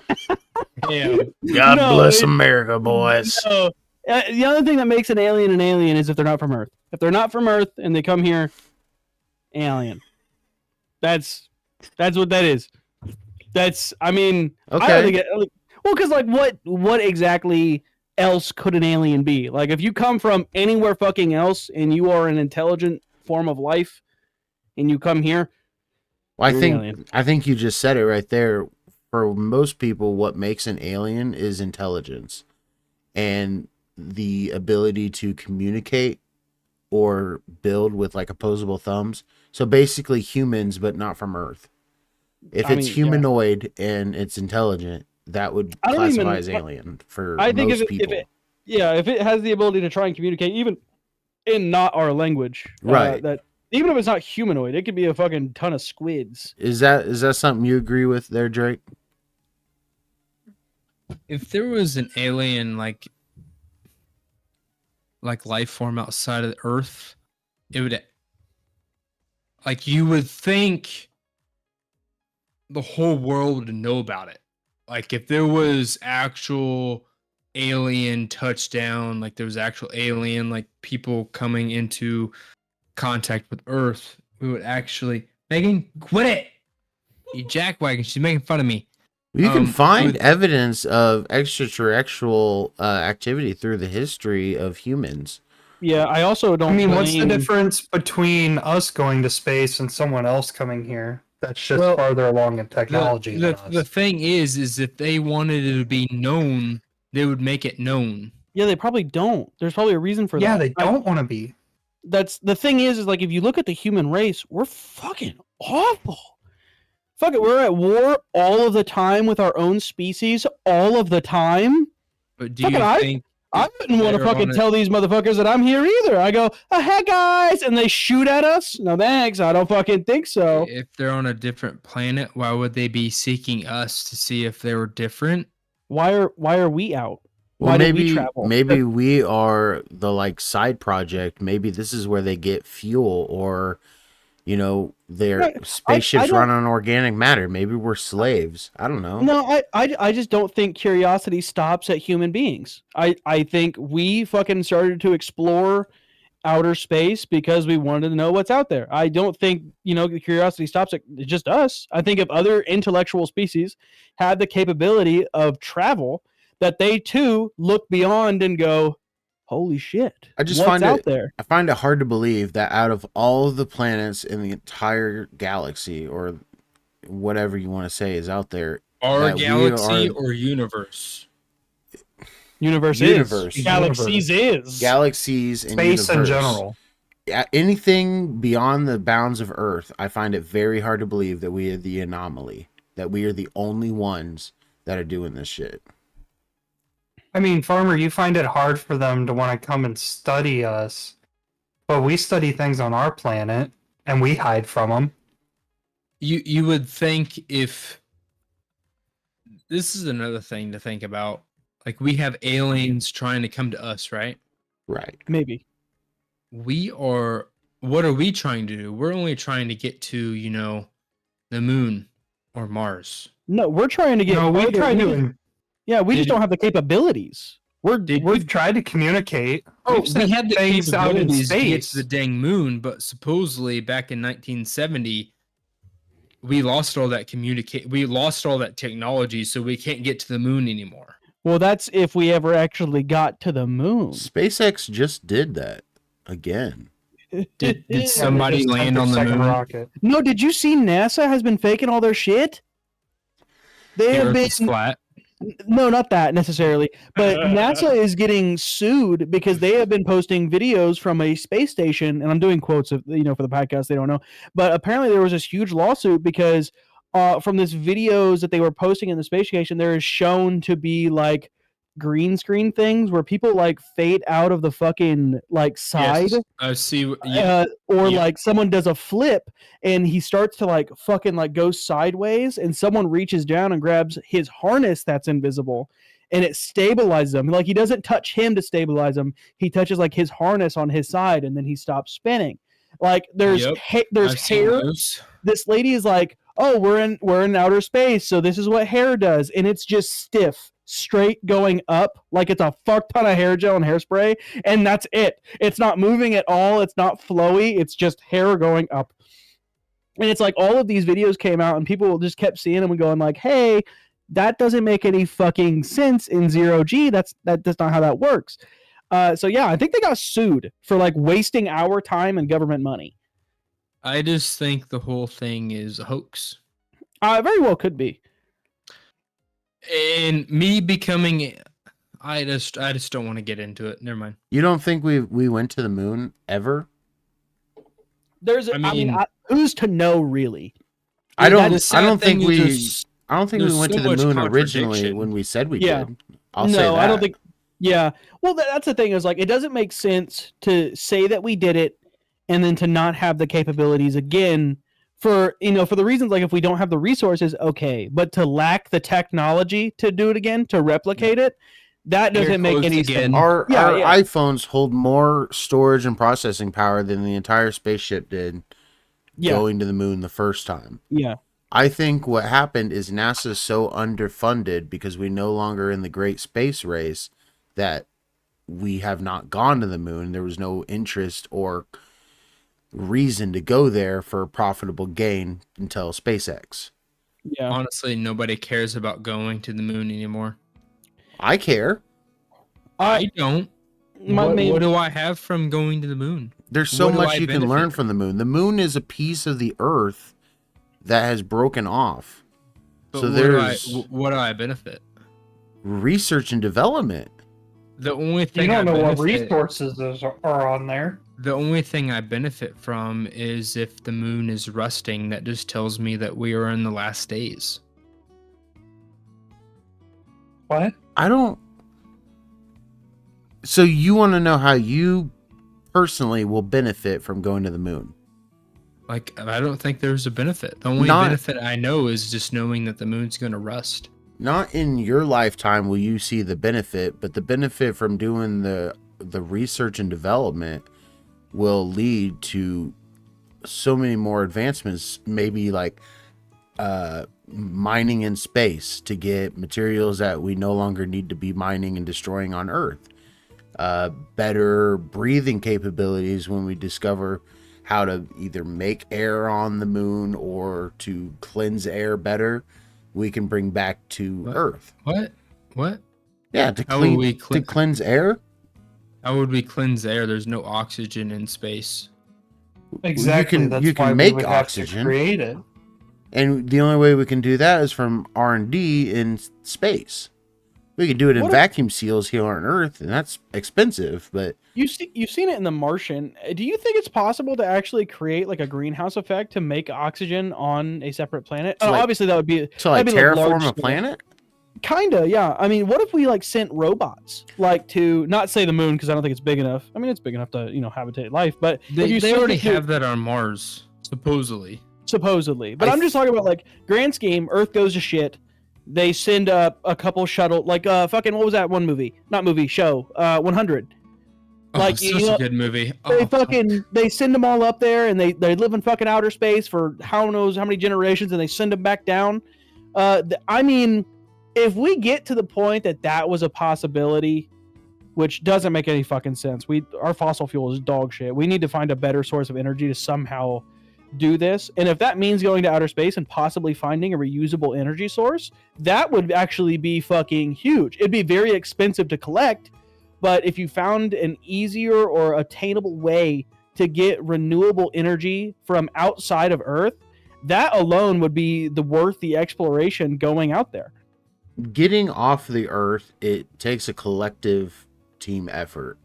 Damn. God No, bless it- America, boys. So, the other thing that makes an alien is if they're not from Earth. If they're not from Earth and they come here, alien. That's what that is. I mean, I don't Okay. think well, because like what exactly else could an alien be? Like if you come from anywhere fucking else and you are an intelligent form of life and you come here, Well, You're an alien. I think you just said it right there. For most people, what makes an alien is intelligence and the ability to communicate or build with like opposable thumbs. So basically humans, but not from Earth. If I it's mean, yeah. humanoid and it's intelligent, that would I don't classify even- as alien for I think most if people. if it has the ability to try and communicate even in not our language, Right. that even if it's not humanoid, it could be a fucking ton of squids. Is that something you agree with there, Drake? If there was an alien like life form outside of the Earth, it would, like, you would think the whole world would know about it. Like if there was actual alien touchdown, like there was actual alien, like people coming into contact with Earth, we would actually, Megan, quit it. You jackwagon, she's making fun of me. You can find with- evidence of extraterrestrial activity through the history of humans. Yeah, I also don't. I mean, what's the blame- difference between us going to space and someone else coming here that's just Well, farther along in technology The, than us? the thing is if they wanted it to be known, they would make it known. Yeah, they probably don't. There's probably a reason for yeah, that. they don't want to be. That's the thing is like if you look at the human race, we're fucking awful. Fuck it, we're at war all of the time with our own species all of the time. But do Fucking you I- think I wouldn't want to they're fucking on tell these motherfuckers that I'm here either. I go, oh, hey guys, and they shoot at us. No thanks, I don't fucking think so. if they're on a different planet, why would they be seeking us to see if they were different? Why are we out? Well, Why did we maybe travel? maybe we are the like side project. Maybe this is where they get fuel, or their Right. spaceships don't- run on organic matter. Maybe we're slaves. I don't know. No, I just don't think curiosity stops at human beings. I think we fucking started to explore outer space because we wanted to know what's out there. I don't think, the curiosity stops at just us. I think if other intellectual species had the capability of travel, that they too look beyond and go, holy shit. I just what's find out it- there? I find it hard to believe that out of all of the planets in the entire galaxy, or whatever you want to say is out there, Our That we galaxy are- or universe? Universe Universe. is. Galaxies is. galaxies and Space in universe, general. anything beyond the bounds of Earth, I find it very hard to believe that we are the anomaly, that we are the only ones that are doing this shit. I mean, Farmer, you find it hard for them to want to come and study us, but we study things on our planet and we hide from them. You would think if this is another thing to think about, like we have aliens trying to come to us, right? Right. Maybe. What are we trying to do? We're only trying to get to, the moon or Mars. No, we're trying to get. No, we further. tried We to. just- Yeah, we just Did- don't have the capabilities. We've tried to communicate. Oh, We've we sent had the things out in capabilities to get space. to the dang moon, but supposedly back in 1970, we lost all that we lost all that technology, so we can't get to the moon anymore. Well, that's if we ever actually got to the moon. SpaceX just did that again. Did Yeah, they somebody just sent land their on the second moon? rocket. No, did you see NASA has been faking all their shit? They The have Earth been is flat. no, not that necessarily, but NASA is getting sued because they have been posting videos from a space station, and I'm doing quotes of for the podcast. They don't know, but apparently there was this huge lawsuit because from this videos that they were posting in the space station, there is shown to be like green screen things where people like fade out of the fucking like side. Yes, I see. Yeah, Or yeah. like someone does a flip and he starts to like fucking like go sideways and someone reaches down and grabs his harness that's invisible and it stabilizes him. Like he doesn't touch him to stabilize him. He touches like his harness on his side and then he stops spinning. Like there's Yep, there's I've seen hair. those. This lady is like, "Oh, we're in outer space, so this is what hair does." And it's just stiff, straight going up like it's a fuck ton of hair gel and hairspray, and that's it. It's not moving at all. It's not flowy. It's just hair going up. And it's like all of these videos came out and people just kept seeing them and going like, "Hey, that doesn't make any fucking sense in 0G. That's not how that works." So yeah, I think they got sued for like wasting our time and government money. I just think the whole thing is a hoax. Very well could be. And me becoming, I just don't want to get into it. Never mind. You don't think we went to the moon ever? There's, I mean- who's to know really? I The don't sad think thing we is went there's to so the much moon originally contradiction. when we said we Yeah. did. I'll say that. I don't think. Yeah, well, that's the thing is like it doesn't make sense to say that we did it and then to not have the capabilities again for for the reasons like if we don't have the resources, okay, but to lack the technology to do it again to replicate it, that Here doesn't make goes any again. sense. Our Yeah, yeah. iPhones hold more storage and processing power than the entire spaceship did Yeah, going to the moon the first time. yeah, I think what happened is NASA's so underfunded because we no longer in the great space race that we have not gone to the moon. There was no interest or reason to go there for profitable gain until SpaceX. yeah. Honestly, nobody cares about going to the moon anymore. I care. I don't. My what, main- what do I have from going to the moon? There's so What do much I you can benefit learn from the moon. The moon is a piece of the Earth that has broken off. But So what do I benefit? research and development. The only You thing don't know what benefit- resources are on there. The only thing I benefit from is if the moon is rusting. That just tells me that we are in the last days. What? I don't. So you want to know how you personally will benefit from going to the moon? Like, I don't think there's a benefit. The only Not- benefit I know is just knowing that the moon's going to rust. Not in your lifetime will you see the benefit, but the benefit from doing the research and development will lead to so many more advancements, maybe like mining in space to get materials that we no longer need to be mining and destroying on Earth. Better breathing capabilities when we discover how to either make air on the moon or to cleanse air better, we can bring back to What? Earth. What? Yeah, to How would we cleanse air. How would we cleanse air? There's no oxygen in space. Exactly. can- That's you can why make we would oxygen. have to create it. And the only way we can do that is from R&D in space. We could do it in What if- vacuum seals here on Earth, and that's expensive. But you've seen it in The Martian. Do you think it's possible to actually create like a greenhouse effect to make oxygen on a separate planet? To, like- Obviously, that would be to like that'd be, like, large terraform a scale. planet. Kinda, yeah. I mean, what if we like sent robots, like to not say the moon because I don't think it's big enough. I mean, it's big enough to habitate life, but if They you sent already it to- have that on Mars, supposedly. supposedly. But I I'm just talking about like grand scheme. Earth goes to shit. They send up a couple shuttle, like fucking what was that one movie? Not movie, show. 100. Like, Such you know, a good movie. They send them all up there, and they live in fucking outer space for how knows how many generations, and they send them back down. I mean, if we get to the point that was a possibility, which doesn't make any fucking sense, our fossil fuel is dog shit. We need to find a better source of energy to somehow do this, and if that means going to outer space and possibly finding a reusable energy source, that would actually be fucking huge. It'd be very expensive to collect, but if you found an easier or attainable way to get renewable energy from outside of Earth, that alone would be worth the exploration going out there. Getting off the Earth, it takes a collective team effort.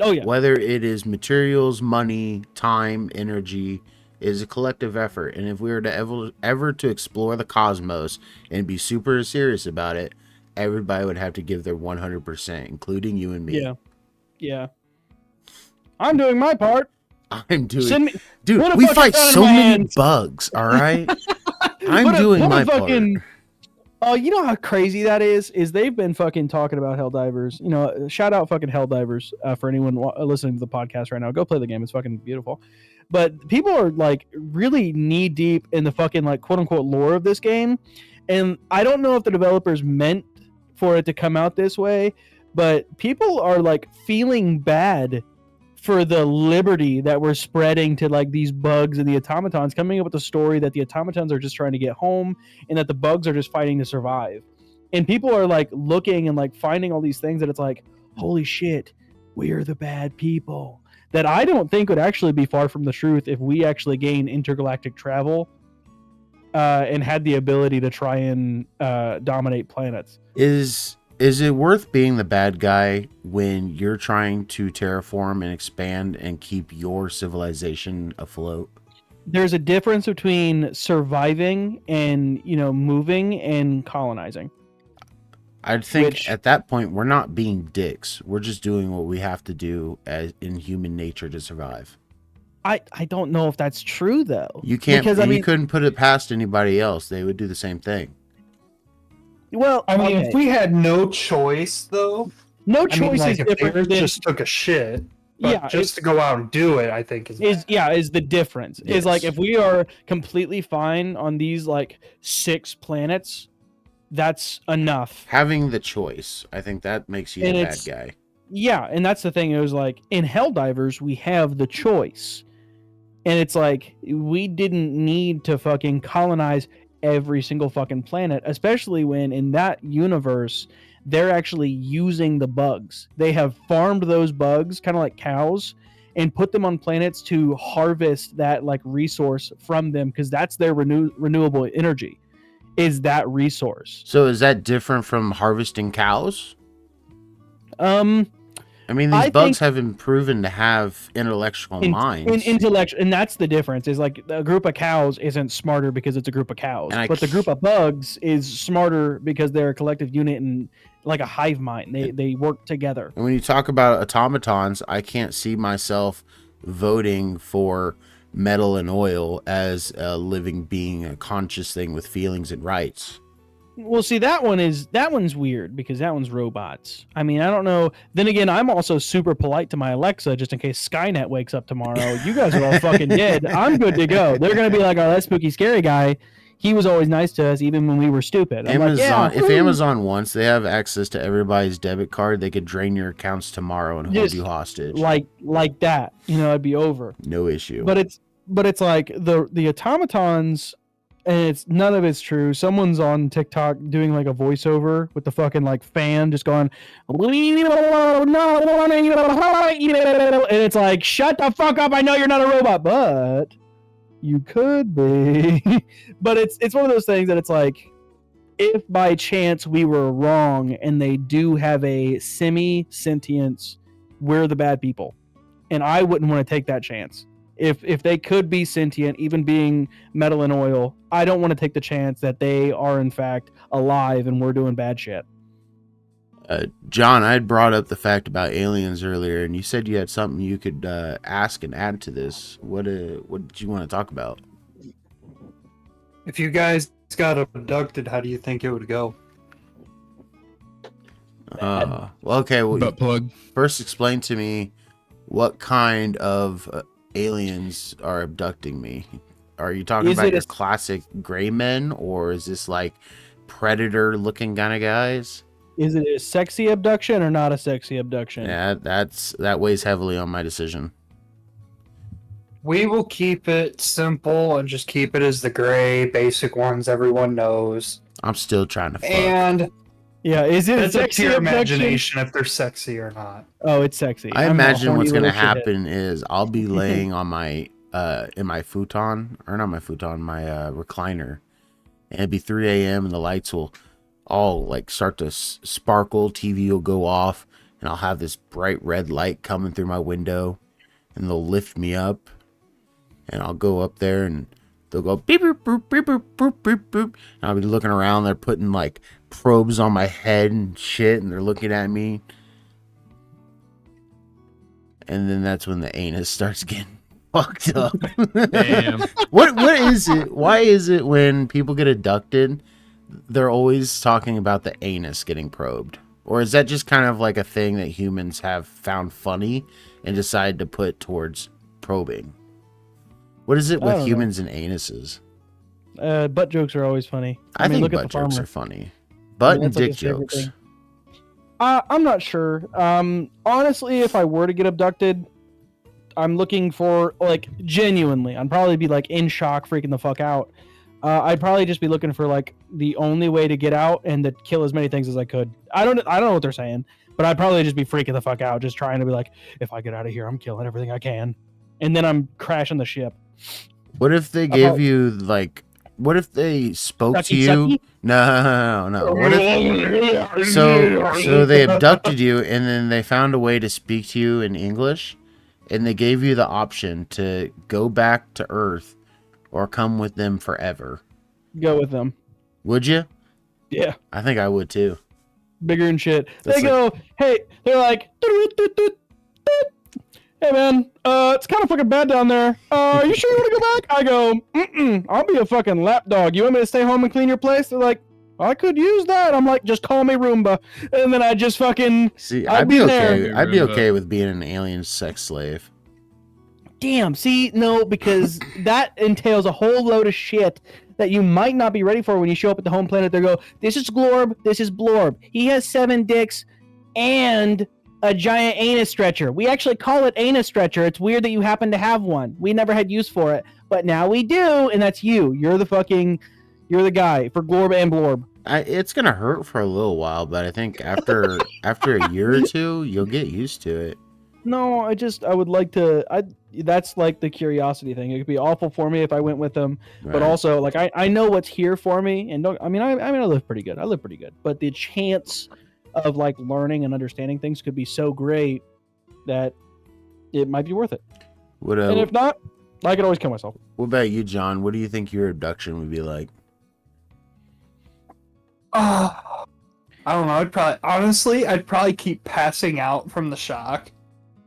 Oh yeah. Whether it is materials, money, time, energy, is a collective effort. And if we were to ever to explore the cosmos and be super serious about it, everybody would have to give their 100%, including you and me. Yeah. I'm doing my part. I'm doing. Send me, Dude, put a we fucking fight gun in so my many hands. bugs. All right. I'm Put a- doing put a my fucking- part. Oh, you know how crazy that is? Is they've been fucking talking about Helldivers. You know, shout out fucking Helldivers for anyone listening to the podcast right now. Go play the game. It's fucking beautiful. But people are like really knee deep in the fucking like quote unquote lore of this game. And I don't know if the developers meant for it to come out this way, but people are like feeling bad for the liberty that we're spreading to like these bugs and the automatons, coming up with a story that the automatons are just trying to get home and that the bugs are just fighting to survive. And people are like looking and like finding all these things that it's like, holy shit, we're the bad people. That I don't think would actually be far from the truth if we actually gain intergalactic travel and had the ability to try and dominate planets. Is it worth being the bad guy when you're trying to terraform and expand and keep your civilization afloat? There's a difference between surviving and, moving and colonizing. I think Which- at that point we're not being dicks. We're just doing what we have to do as in human nature to survive. I don't know if that's true though. You can't. Because, I you mean- couldn't put it past anybody else. They would do the same thing. Well, I mean, okay. if we had no choice, though, no I choice mean, like is if the different Earth than just took a shit, but yeah, just to go out and do it, I think is is the difference. Is like Yes. if we are completely fine on these like 6 planets, that's enough. Having the choice, I think that makes you And the bad it's- guy. Yeah, and that's the thing. It was like in Helldivers we have the choice, and it's like we didn't need to fucking colonize every single fucking planet, especially when in that universe they're actually using the bugs. They have farmed those bugs kind of like cows and put them on planets to harvest that like resource from them, because that's their renewable energy is that resource. So is that different from harvesting cows? I mean, these I bugs think- have been proven to have intellectual minds. Intellect, and that's the difference. Is like a group of cows isn't smarter because it's a group of cows, And I but the group of bugs is smarter because they're a collective unit and like a hive mind. They work together. And when you talk about automatons, I can't see myself voting for metal and oil as a living being, a conscious thing with feelings and rights. Well, see, that one's weird because that one's robots. I mean, I don't know. Then again, I'm also super polite to my Alexa just in case Skynet wakes up tomorrow. You guys are all fucking dead. I'm good to go. They're gonna be like, "Oh, that spooky, scary guy. He was always nice to us, even when we were stupid." I'm Amazon, like, yeah, if woo." Amazon wants, they have access to everybody's debit card. They could drain your accounts tomorrow and hold Just you hostage. like that, it'd be over. No issue. But it's like the automatons, and it's none of it's true. Someone's on TikTok doing like a voiceover with the fucking like fan just going, and it's like, shut the fuck up! I know you're not a robot, but you could be. But it's one of those things that it's like, if by chance we were wrong and they do have a semi-sentience, we're the bad people. And I wouldn't want to take that chance. If they could be sentient, even being metal and oil, I don't want to take the chance that they are in fact alive and we're doing bad shit. John, I had brought up the fact about aliens earlier, and you said you had something you could ask and add to this. What did you want to talk about? If you guys got abducted, how do you think it would go? Well, okay. Well, Butt plug. first explain to me what kind of aliens are abducting me. Are you talking Is about it your a- classic gray men, or is this like predator-looking kind of guys? Is it a sexy abduction or not a sexy abduction? Yeah, that weighs heavily on my decision. We will keep it simple and just keep it as the gray, basic ones everyone knows. I'm still trying to fuck. And Yeah, is it a it's a sexy pure abduction? imagination if they're sexy or not. Oh, it's sexy. I I'm a imagine horny what's gonna little shithead. happen is I'll be laying on my in my futon, or not my futon, my recliner, and it'd be 3 a.m. and the lights will all like start to sparkle. TV will go off, and I'll have this bright red light coming through my window, and they'll lift me up, and I'll go up there, and they'll go beep boop boop beep boop boop beep boop, and I'll be looking around. They're putting like probes on my head and shit, and they're looking at me. And then that's when the anus starts getting fucked up. Damn. What is it? Why is it when people get abducted, they're always talking about the anus getting probed? Or is that just kind of like a thing that humans have found funny and decided to put towards probing? What is it I with don't know. humans and anuses? Butt jokes are always funny. I think look butt at the jokes farmer. are funny. Butt and that's like dick his favorite jokes. thing. I'm not sure. Honestly, if I were to get abducted, I'm looking for, like, genuinely, I'd probably be like in shock, freaking the fuck out. I'd probably just be looking for like the only way to get out and to kill as many things as I could. I don't know what they're saying, but I'd probably just be freaking the fuck out, just trying to be like, if I get out of here, I'm killing everything I can, and then I'm crashing the ship. What if they gave you like? What if they spoke to Sucky, you? sucky? No. What if so they abducted you and then they found a way to speak to you in English, and they gave you the option to go back to Earth or come with them forever? Go with them. Would you? Yeah, I think I would too. bigger and shit. That's They go, hey, they're like, "Doot, doot, doot, doot. Hey man, it's kind of fucking bad down there. Are you sure you want to go back? I go, I'll be a fucking lapdog. You want me to stay home and clean your place? They're like, I could use that. I'm like, just call me Roomba. And then I just fucking, See, I'd I'd be be okay. there. I'd be okay with being an alien sex slave. damn, see, no, because that entails a whole load of shit that you might not be ready for when you show up at the home planet. They go, this is Glorb, this is Blorb. He has 7 dicks and a giant anus stretcher. We actually call it anus stretcher. It's weird that you happen to have one. We never had use for it, but now we do, and that's you. You're the guy for Glorb and Blorb. It's gonna hurt for a little while, but I think after a year or two, you'll get used to it. No, I would like to. That's like the curiosity thing. It could be awful for me if I went with them, but Right. also like I know what's here for me, and I live pretty good. I live pretty good, but the chance of like learning and understanding things could be so great that it might be worth it. What, And if not, I could always kill myself. what about you, John? What do you think your abduction would be like? I don't know. I'd probably keep passing out from the shock.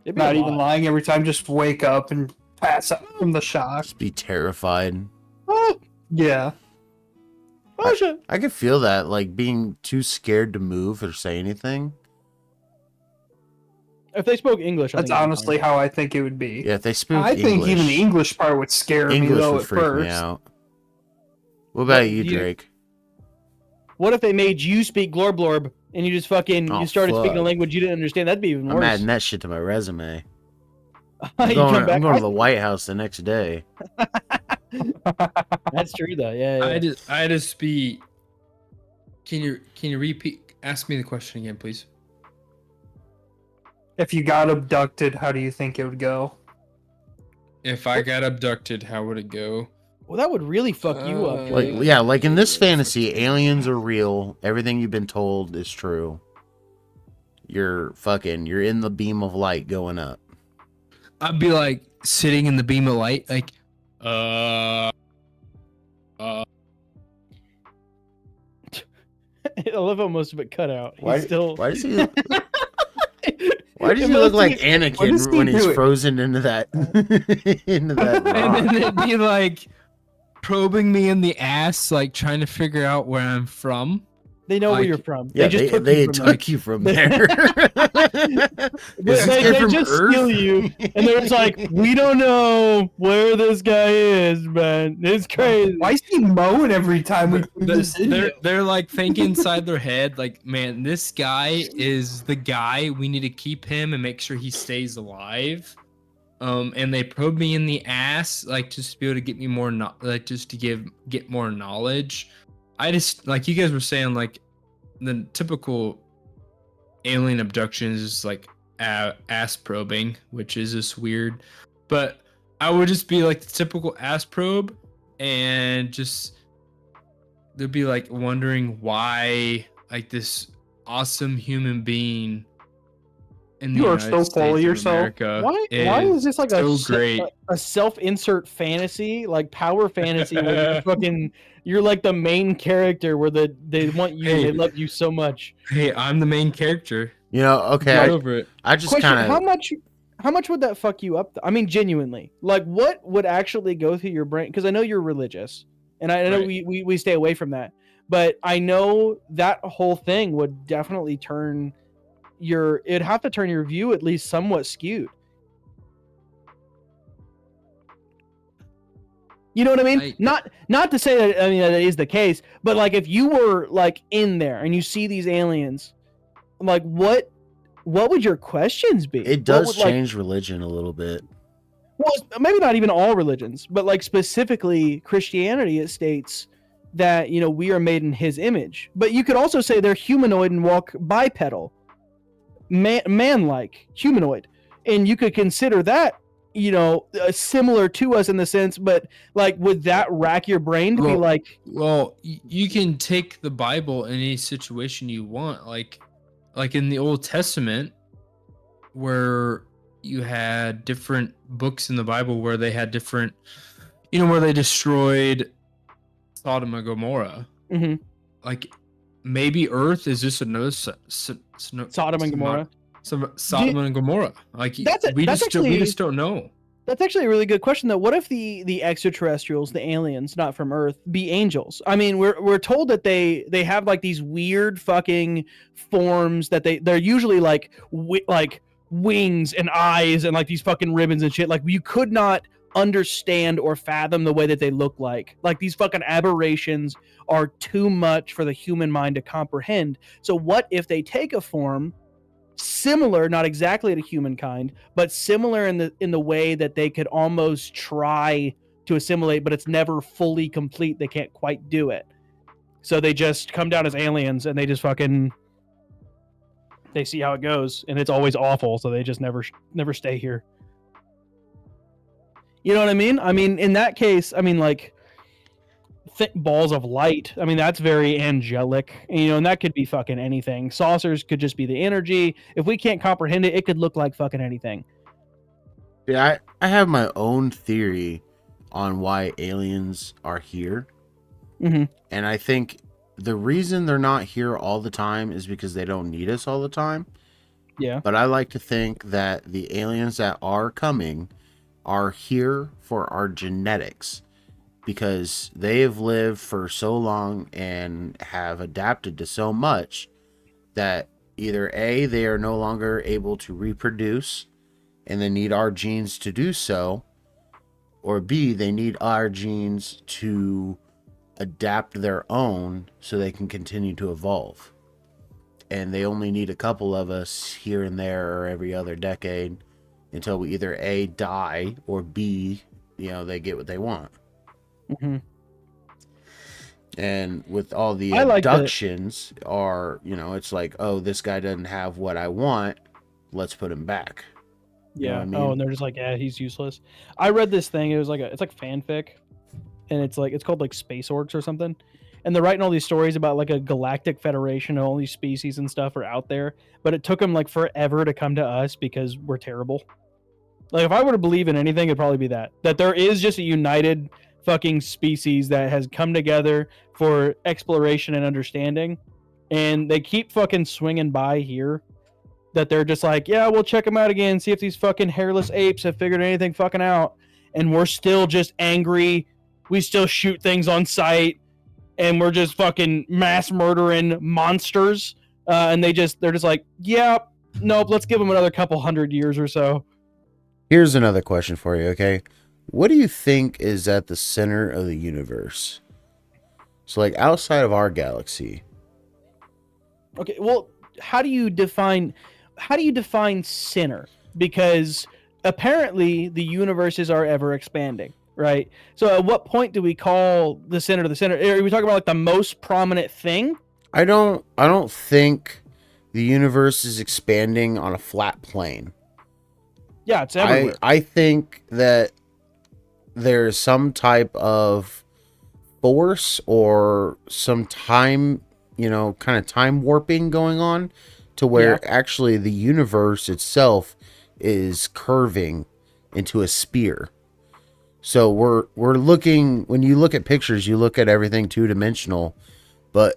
It'd be Not a even lot. lying. Every time, just wake up and pass out from the shock. Just be terrified. Oh, Yeah. oh shit. I could feel that, like being too scared to move or say anything. If they spoke English, I That's think it'd be honestly how I think it would be. Yeah, if they spoke I think English, even the English part would scare me English though would at freak me first. out. What about What you, do you- Drake? fine. What if they made you speak Glorb and you just fucking Oh, you started speaking a fuck. language you didn't understand? That'd be even I'm worse. adding that shit to my resume. You I'm come going, back- I'm going to the White House the next day. That's true though. Yeah. I just be. Can you repeat? Ask me the question again, please. If you got abducted, how do you think it would go? If I got abducted, how would it go? Well, that would really fuck you up. Like, Drake. yeah, like in this fantasy, aliens are real. Everything you've been told is true. You're in the beam of light going up. I'd be like sitting in the beam of light, like, uh, I love how most of it cut out. He's Why, still. why does he? Why does he look Most of like it- what does Anakin he when he's do? frozen into that into that and then rock? it'd be like probing me in the ass, like trying to figure out where I'm from. They know where Like- you're from. Yeah, they just took they you from there. took you from there. Is this They kid from just Earth? steal you, and they're just like, we don't know where this guy is, man. It's crazy. Why is he moan every time we do this They're like thinking inside their head, like, man, this guy is the guy. We need to keep him and make sure he stays alive. And they probe me in the ass, like just to be able to get me more, just to get more knowledge. I just like you guys were saying, like the typical alien abductions is like ass probing, which is just weird. But I would just be like the typical ass probe, and just they'd be like wondering why like this awesome human being in the You are United so full of States yourself. America Why is this like so great. a self-insert fantasy, like power fantasy where you're fucking you're like the main character where they want you and Hey. they love you so much. Hey, I'm the main character. You know, Get okay, over it. I just Question: kind how much would that fuck you up? I mean, genuinely, like what would actually go through your brain? Because I know you're religious, and I know Right. we stay away from that, but I know that whole thing would definitely turn it'd have to turn your view at least somewhat skewed. You know what I mean? Not to say that I mean that is the case, but like if you were like in there and you see these aliens, like what would your questions be? it What does would, like, change religion a little bit. well, maybe not even all religions, but like specifically Christianity, it states that we are made in His image. But you could also say they're humanoid and walk bipedal, man-like humanoid, and you could consider that similar to us in the sense. But like, would that rack your brain to be Well, like, Well, you can take the Bible in any situation you want, like in the Old Testament, where you had different books in the Bible where they had different, where they destroyed Sodom and Gomorrah. mhm, Like maybe Earth is just another Sodom and Gomorrah? Sodom and Gomorrah. Like That's we actually- just don't know. That's actually a really good question, though. What if the extraterrestrials, the aliens, not from Earth, be angels? I mean, we're told that they have like these weird fucking forms that they're usually like like wings and eyes and like these fucking ribbons and shit. Like you could not understand or fathom the way that they look like. Like these fucking aberrations are too much for the human mind to comprehend. So what if they take a form similar, not exactly to humankind, but similar in the way that they could almost try to assimilate, but it's never fully complete. They can't quite do it. So they just come down as aliens and they just fucking they see how it goes, and it's always awful, so they just never stay here. You know what I mean? I mean, in that case, I mean, like thick balls of light. I mean, that's very angelic, and that could be fucking anything. Saucers could just be the energy. If we can't comprehend it, it could look like fucking anything. Yeah, I have my own theory on why aliens are here. Mm-hmm. And I think the reason they're not here all the time is because they don't need us all the time. Yeah. But I like to think that the aliens that are coming are here for our genetics, because they have lived for so long and have adapted to so much that either A, they are no longer able to reproduce and they need our genes to do so, or B, they need our genes to adapt their own so they can continue to evolve. And they only need a couple of us here and there or every other decade until we either A, die, or B, they get what they want. Mm-hmm. And with all the I like that. abductions it's like, oh, this guy doesn't have what I want, let's put him back. You know Yeah. what I mean? Oh, and they're just like, yeah, he's useless. I read this thing. It was like it's like fanfic, and it's called like Space Orcs or something. And they're writing all these stories about like a galactic federation and all these species and stuff are out there, but it took them like forever to come to us because we're terrible. Like if I were to believe in anything, it'd probably be that there is just a united fucking species that has come together for exploration and understanding, and they keep fucking swinging by here. That they're just like, yeah, we'll check them out again, see if these fucking hairless apes have figured anything fucking out, and we're still just angry. We still shoot things on sight, and we're just fucking mass murdering monsters. And they're just like, yeah, nope, let's give them another couple hundred years or so. Here's another question for you, okay? What do you think is at the center of the universe? So, like, outside of our galaxy. Okay, well, how do you define center? Because apparently the universes are ever expanding, right? So at what point do we call the center to the center? Are we talking about like the most prominent thing? I don't think the universe is expanding on a flat plane. Yeah, it's everywhere. I think that there's some type of force or some time, kind of time warping going on to where actually the universe itself is curving into a spear. So we're looking, when you look at pictures, you look at everything two-dimensional, but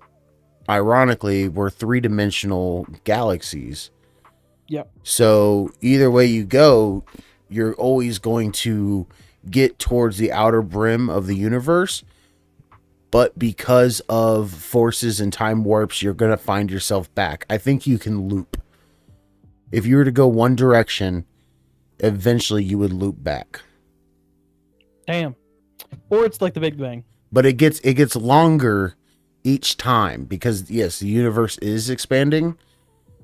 ironically, we're three-dimensional galaxies. Yep. So either way you go, you're always going to get towards the outer brim of the universe. But because of forces and time warps, you're going to find yourself back. I think you can loop. If you were to go one direction, eventually you would loop back. Damn. Or it's like the Big Bang. But it gets longer each time because, yes, the universe is expanding.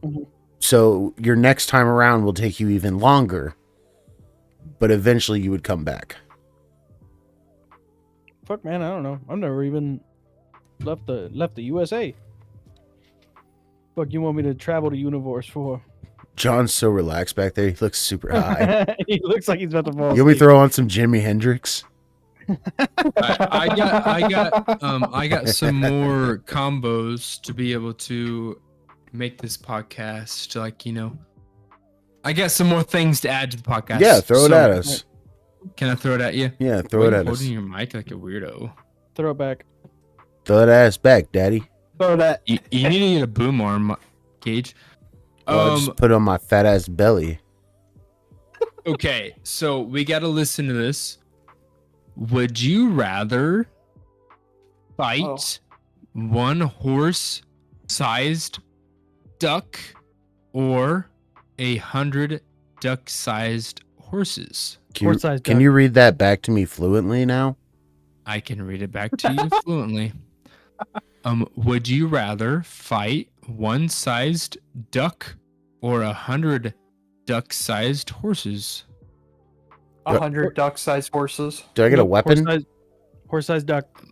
Mm-hmm. So your next time around will take you even longer, but eventually you would come back. Fuck, man, I don't know. I've never even left the USA. Fuck, you want me to travel to Universe for? John's so relaxed back there. He looks super high. He looks like he's about to fall You want me asleep. to throw on some Jimi Hendrix? I got some more combos to be able to make this podcast, like, I got some more things to add to the podcast. Yeah, throw it So, at us. Can I throw it at you? Yeah, throw Why it are you at us. holding your mic like a weirdo. Throw it back. Throw that ass back, daddy. Throw that. You need to get a boom arm, Gage. Well, I'll just put it on my fat ass belly. Okay, so we got to listen to this. Would you rather fight one horse-sized duck or 100 duck-sized horses? Horse-sized Can duck. you read that back to me fluently now? I can read it back to you fluently. Would you rather fight one sized duck or 100 duck-sized horses? 100 duck-sized horses. Do I get a weapon? Horse-sized duck.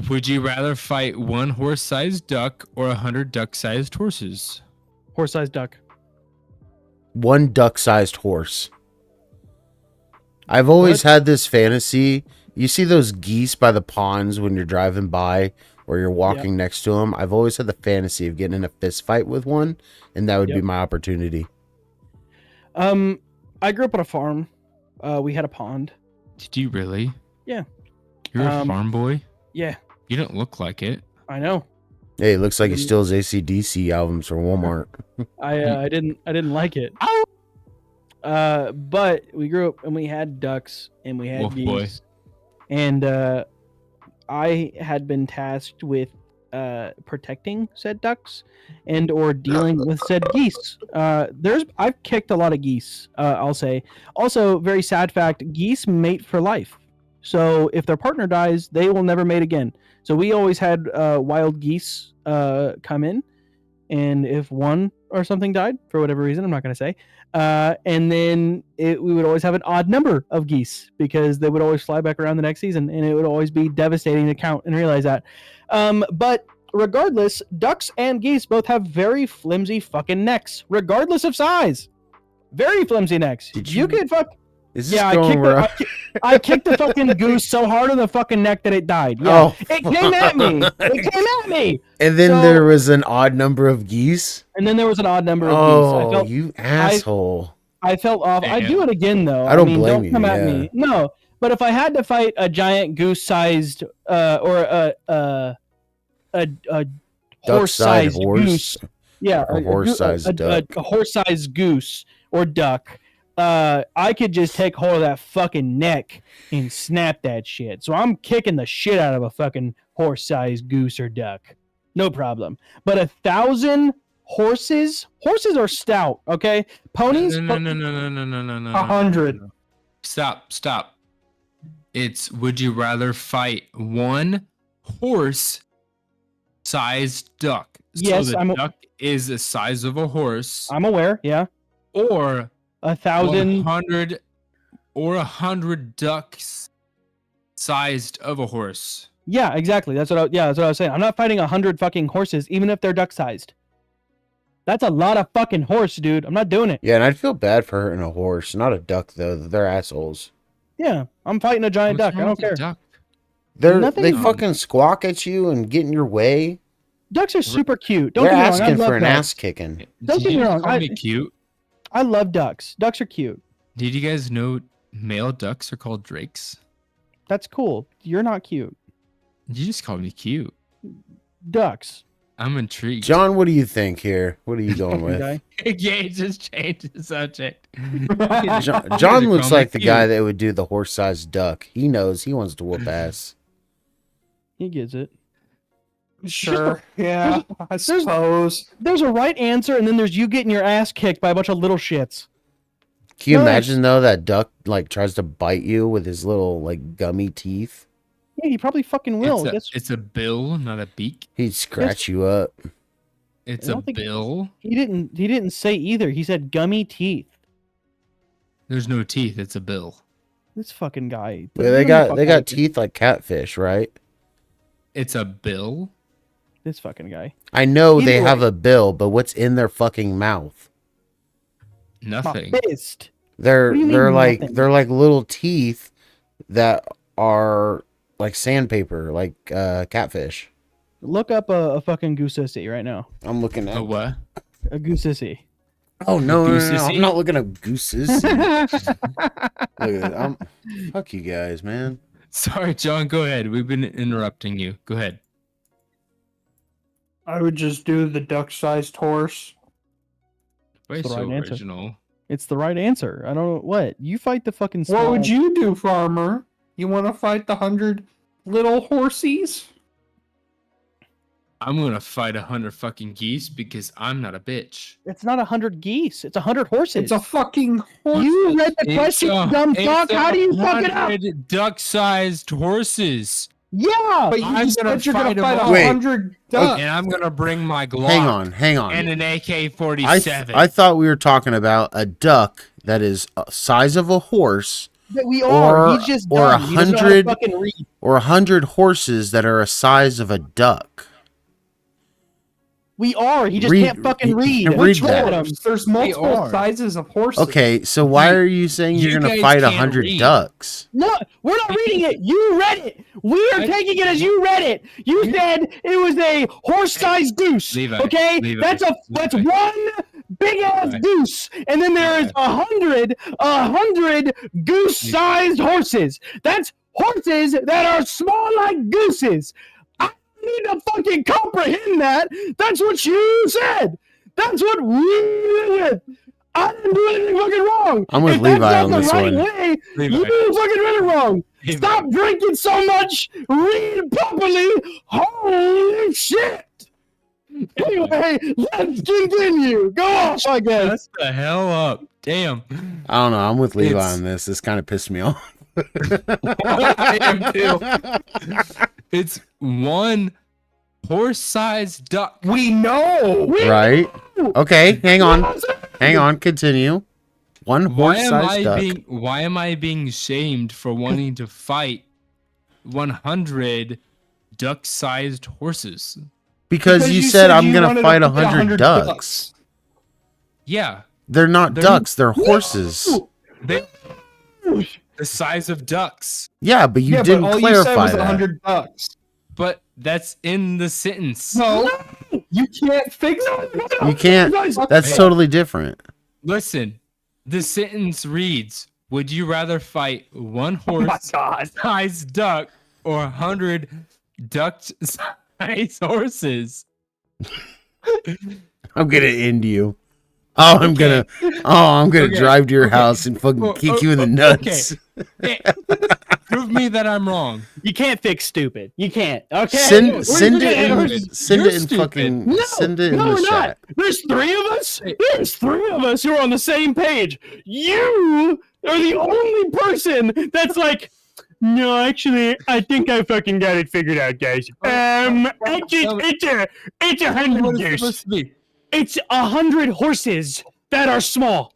Would you rather fight one horse-sized duck or 100 duck-sized horses? Horse-sized duck. One duck-sized horse. I've always had this fantasy. You see those geese by the ponds when you're driving by or you're walking next to them? I've always had the fantasy of getting in a fist fight with one, and that would be my opportunity. I grew up on a farm. We had a pond. Did you really? Yeah. You're a farm boy? Yeah, You don't look like it. I know. Hey, it looks like he steals AC/DC albums from Walmart. I didn't like it. But we grew up and we had ducks and we had Wolf geese. boy. And I had been tasked with protecting said ducks and or dealing with said geese. I've kicked a lot of geese, I'll say. Also, very sad fact, geese mate for life. So if their partner dies, they will never mate again. So we always had wild geese come in, and if one or something died for whatever reason, I'm not going to say, and then we would always have an odd number of geese because they would always fly back around the next season, and it would always be devastating to count and realize that. But regardless, ducks and geese both have very flimsy fucking necks, regardless of size. Very flimsy necks. Did You you- could fuck. Is this Yeah, going around? I kicked the fucking goose so hard in the fucking neck that it died. Yeah. Oh, It came at me. It came at me. and then So- there was an odd number of geese. And then there was an odd number of geese. Oh, you asshole! I felt off. I'd Damn. do it again though. I don't blame you, Come at yeah. me. No, but if I had to fight a giant goose-sized or a horse-sized goose, yeah, A horse-sized duck. a horse-sized goose or duck, I could just take hold of that fucking neck and snap that shit. So I'm kicking the shit out of a fucking horse-sized goose or duck, no problem. But 1,000 horses are stout. Okay, ponies. No. 100. Stop. It's would you rather fight one horse-sized duck? Yes, so the I'm a- duck is the size of a horse, I'm aware. Yeah, or 1,000. 100 ducks sized of a horse. Yeah, exactly. That's what I was saying. I'm not fighting 100 fucking horses, even if they're duck sized. That's a lot of fucking horse, dude. I'm not doing it. Yeah, and I'd feel bad for hurting a horse, not a duck though. They're assholes. Yeah, I'm fighting a giant What's duck. I wrong don't with a care. duck? Nothing They wrong. fucking squawk at you and get in your way. Ducks are super cute. Don't They're get me wrong. I asking love for an ducks. ass kicking. Don't Did get you me just wrong, call I- me cute? I love ducks. Ducks are cute. Did you guys know male ducks are called drakes? That's cool. You're not cute. You just called me cute. Ducks. I'm intrigued. John, what do you think here? What are you going fucking with? guy. yeah, he just changed the subject. John looks like the cute. guy that would do the horse-sized duck. He knows he wants to whoop ass. He gets it. Sure. Yeah, I suppose. There's a right answer, and then there's you getting your ass kicked by a bunch of little shits. Can you Nice. imagine though that duck like tries to bite you with his little like gummy teeth? Yeah, he probably fucking will. It's a bill, not a beak. He'd scratch you up. It's I a don't think- bill. He didn't say either. He said gummy teeth. There's no teeth. It's a bill. This fucking guy. Yeah, they got teeth like catfish, right? It's a bill. This fucking guy. I know they Either have way. a bill, but what's in their fucking mouth? Nothing. My fist. They're What do you mean they're like nothing? they're like little teeth that are like sandpaper, like catfish. Look up a fucking goose sissy right now. I'm looking at. A what? A goose sissy. Oh no, Goose I'm sissy? not looking at gooses. Look at that. Fuck you guys, man. Sorry, John. Go ahead. We've been interrupting you. Go ahead. I would just do the duck-sized horse. Why the so right answer. original? It's the right answer. I don't know what. You fight the fucking small. What would you do, farmer? You want to fight the 100 little horsies? I'm gonna fight 100 fucking geese because I'm not a bitch. It's not 100 geese. It's 100 horses. It's a fucking horse. You read the question, you dumb fuck. How do you fuck it up? Duck-sized horses, Yeah. But you I'm just gonna said you're gonna fight 'em fight all. 100 ducks. and I'm gonna bring my Glock Hang on. and an I AK-47. I thought we were talking about a duck that is a size of a horse, That we are. Or- He's just or dumb. He doesn't know how to 100 fucking read. or 100 horses that are a size of a duck. We are. He just Read- can't fucking read read. that. Told him. There's multiple are. sizes of horses. Okay, so why are you saying you you're gonna guys fight can't 100 read. Oh, ducks? No, we're not reading it. You read it. We are I- taking it as you read it. You said it was a horse-sized goose. Levi, Okay, Levi, that's one big ass Levi. goose, and then there is 100 goose-sized horses. That's horses that are small like gooses. I need to fucking comprehend that. That's what you said. That's what we did with. I didn't do anything fucking wrong. I'm with If that's Levi not on the this right one. way, Levi. you fucking read it wrong. Levi. Stop drinking so much. Read properly. Holy shit. Anyway, let's continue. Go off, I guess. Shut the hell up. Damn. I don't know. I'm with Levi It's- on this. This kind of pissed me off. I am too. It's one horse-sized duck. We know. Right? Okay, hang on. Continue. One horse-sized duck. Why am I being shamed for wanting to fight 100 duck-sized horses? Because you said I'm you gonna wanted fight to 100 ducks. Yeah. They're not They're- ducks. They're horses. They, The size of ducks. Yeah, but you yeah, didn't but all you said clarify was that. 100 ducks. But that's in the sentence. No, you can't fix it. You can't. That's Hey. totally different. Listen, the sentence reads: would you rather fight one Oh my horse god. sized duck or 100 duck sized horses? I'm gonna end you. Oh, I'm gonna Okay. drive to your Okay. house and fucking Oh, kick oh, you in the oh, nuts. Hey, prove me that I'm wrong. You can't fix stupid. You can't. Okay. Send We're send gonna- it in stupid. send You're it in stupid. fucking No, send it in no, the we're not. chat. There's three of us. Hey. There's three of us who are on the same page. You are the only person that's like, no, actually, I think I fucking got it figured out, guys. It's a What hundred is it years. supposed to be? It's 100 horses that are small.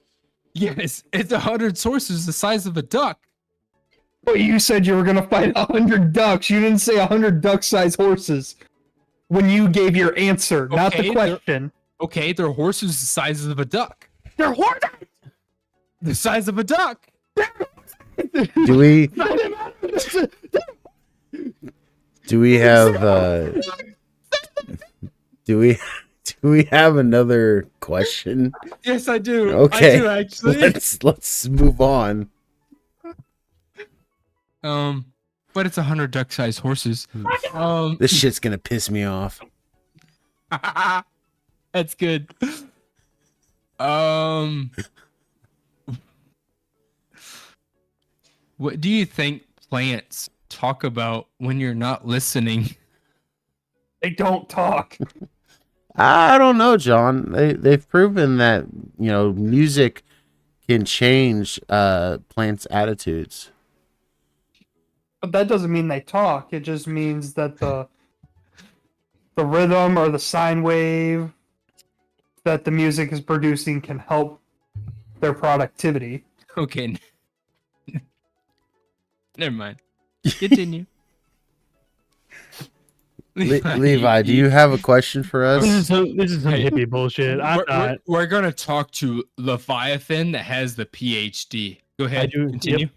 Yes, it's 100 horses the size of a duck. But you said you were gonna fight 100 ducks. You didn't say 100 duck-sized horses when you gave your answer, not Okay, the question. Okay, they're horses the size of a duck. They're horses. The size of a duck. Do we have do we have another question? Yes, I do. Okay. I do actually. Let's move on. But it's 100 duck-sized horses. This shit's gonna piss me off. That's good. What do you think plants talk about when you're not listening? They don't talk. I don't know, John. They've proven that, music can change plants' attitudes. But that doesn't mean they talk. It just means that the rhythm or the sine wave that the music is producing can help their productivity. Okay. Never mind. Continue. Levi, do you have a question for us? This is some Hey, hippie bullshit. I'm not. We're gonna talk to Leviathan that has the PhD. Go ahead. do, Continue. yep.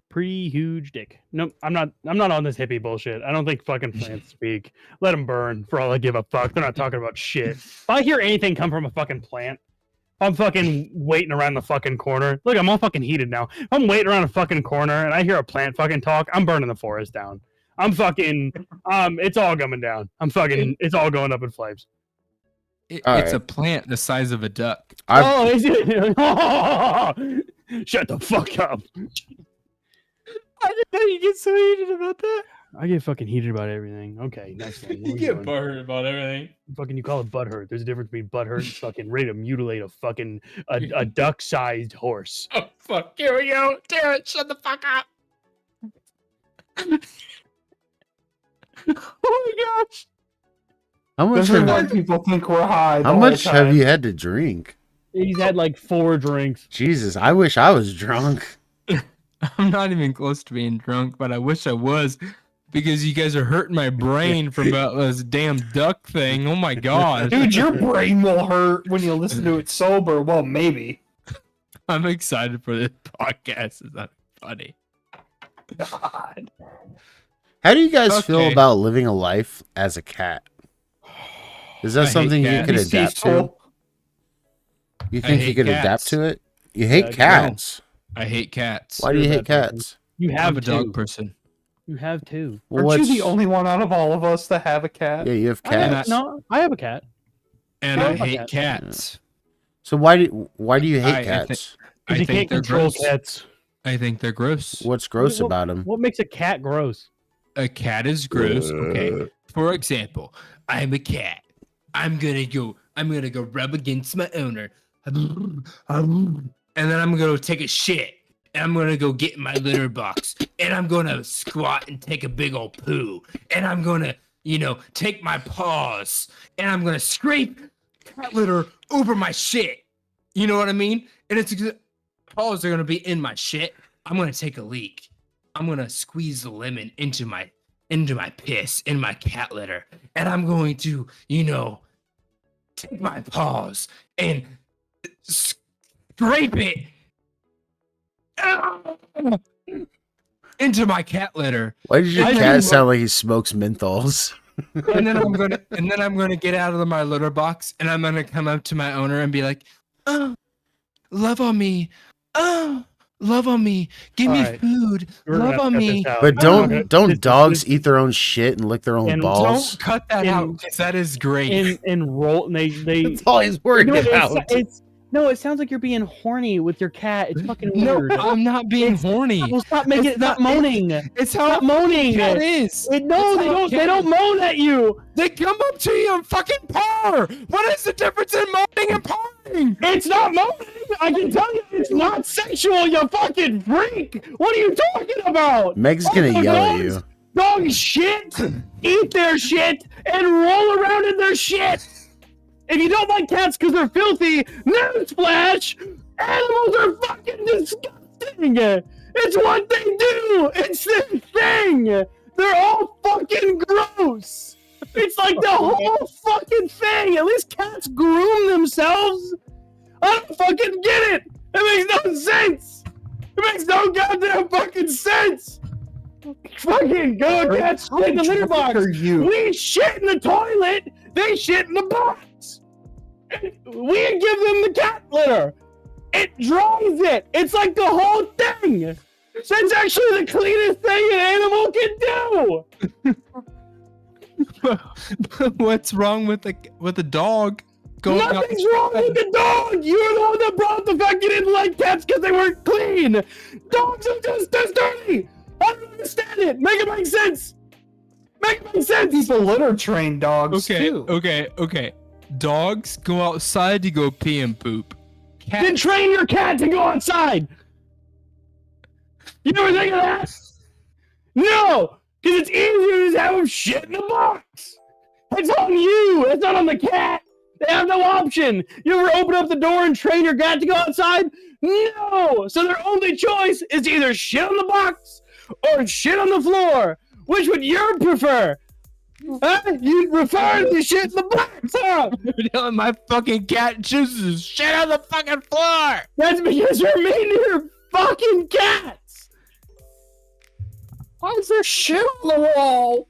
Pretty huge dick. Nope, I'm not on this hippie bullshit. I don't think fucking plants speak. Let them burn for all I give a fuck. They're not talking about shit. If I hear anything come from a fucking plant, I'm fucking waiting around the fucking corner. Look, I'm all fucking heated now. I'm waiting around a fucking corner and I hear a plant fucking talk. I'm burning the forest down. I'm fucking it's all coming down. It's all going up in flames. It's Alright. a plant the size of a duck. Oh, is it? Shut the fuck up. I didn't know you get so heated about that. I get fucking heated about everything. Okay, next one. What we doing? butthurt about everything. Fucking, you call it butthurt. There's a difference between butthurt and fucking ready to mutilate a duck-sized horse. Oh fuck! Here we go. Damn it! Shut the fuck up. Oh my gosh! How much This is why have, people think we're high. how much have you had to drink? He's had like 4 drinks. Jesus, I wish I was drunk. I'm not even close to being drunk, but I wish I was, because you guys are hurting my brain from about this damn duck thing. Oh my god! Dude, your brain will hurt when you listen to it sober. Well, maybe. I'm excited for this podcast. Is that funny? God. How do you guys feel Okay. about living a life as a cat? Is that I hate something you cats. could He's adapt to? peaceful. You I think you hate could cats. adapt to it? You hate no. cats. I hate cats. Why do you You're a hate bad person. cats? You I'm have a 2. dog person. You have 2. Well, Aren't you what's- the only one out of all of us that have a cat? Yeah, you have I have, cats. no, I have a cat. And I I love hate cats. cats. So why do you hate I cats? Because I you think can't they're control gross. cats. I think they're gross. What's gross What- about them? What makes a cat gross? A cat is gross. Okay. For example, I'm a cat. I'm gonna go rub against my owner. And then I'm gonna take a shit. And I'm gonna go get in my litter box. And I'm gonna squat and take a big old poo. And I'm gonna, take my paws. And I'm gonna scrape cat litter over my shit. You know what I mean? And paws are gonna be in my shit. I'm gonna take a leak. I'm gonna squeeze the lemon into my piss in my cat litter, and I'm going to, take my paws and scrape it into my cat litter. Why did your I cat do- sound like he smokes menthols? And then I'm gonna get out of my litter box and I'm gonna come up to my owner and be like, oh, love on me. Oh, love on me. Give me Alright. food. We're gonna Love have to on cut me. this out. But I'm not gonna- don't this- dogs eat their own shit and lick their own And balls? Don't cut that In- out because that is great. in roll and they That's all he's worried No, about. no, it sounds like you're being horny with your cat. It's fucking No, weird. I'm not being It's- horny. Well, stop making It's it. Stop not- moaning. It's how Stop moaning. cat is. No, It's they how don't. They cat don't moan at you. They come up to you and fucking purr. What is the difference in moaning and purring? It's not moaning. I can tell you, it's not sexual. You fucking freak. What are you talking about? Meg's gonna Also, yell at dogs- you. Dogs shit, eat their shit, and roll around in their shit. If you don't like cats because they're filthy, newsflash, animals are fucking disgusting. It's what they do. It's their thing. They're all fucking gross. It's like the whole fucking thing. At least cats groom themselves. I don't fucking get it. It makes no sense. It makes no goddamn fucking sense. Fucking go cats shit in the litter box. Are you? We shit in the toilet. They shit in the box. We give them the cat litter. It dries it. It's like the whole thing. That's actually the cleanest thing an animal can do. What's wrong with the dog? Going out- Nothing's wrong with the dog. You're the one that brought the fact you didn't like cats because they weren't clean. Dogs are just as dirty. I don't understand it. Make it make sense. Make it make sense. People litter train dogs Okay, too. okay. Dogs go outside to go pee and poop. Then Cats, train your cat to go outside. You ever think of that? No, because it's easier to just have them shit in the box. It's on you. It's not on the cat. They have no option. You ever open up the door and train your cat to go outside? No. So their only choice is to either shit on the box or shit on the floor. Which would you prefer? Huh? You'd prefer to shit in the box, huh? my fucking cat chooses shit on the fucking floor. That's because you're mean to your fucking cats. Why is there shit on the wall?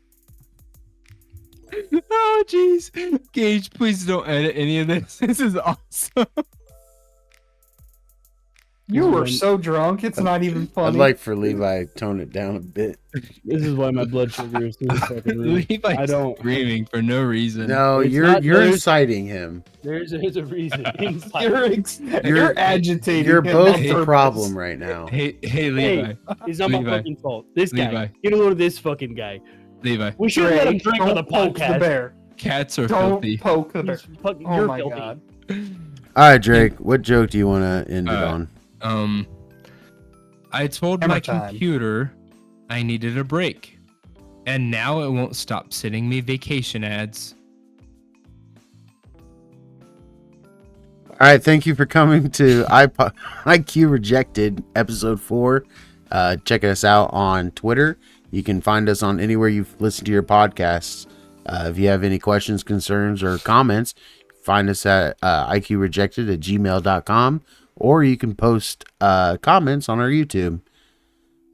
Oh jeez, Gage, please don't edit any of this. This is awesome. You were so drunk, it's not even I'd funny. like for Levi to tone it down a bit. This is why my blood sugar is through the fucking roof. Levi's I don't- screaming for no reason. No, It's you're not those- inciting him. There's a reason. Inside. You're agitating. You're him both on the purpose. problem right now. Hey, Levi. It's not my Levi. fucking fault. This guy. Levi. Get a load of this fucking guy. Levi. We should let him Drake, drink on the don't poke the podcast. bear. Cats are Don't filthy. poke the bear. He's fucking, Oh you're my filthy. god. All right, Drake. What joke do you want to end it on? I told Hammer my time. computer I needed a break, and now it won't stop sending me vacation ads. All right, thank you for coming to IQ Rejected episode 4. Check us out on Twitter. You can find us on anywhere you've listened to your podcasts. If you have any questions, concerns, or comments, find us at iqrejected@gmail.com, or you can post comments on our YouTube.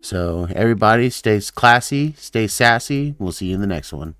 So everybody, stay classy, stay sassy. We'll see you in the next one.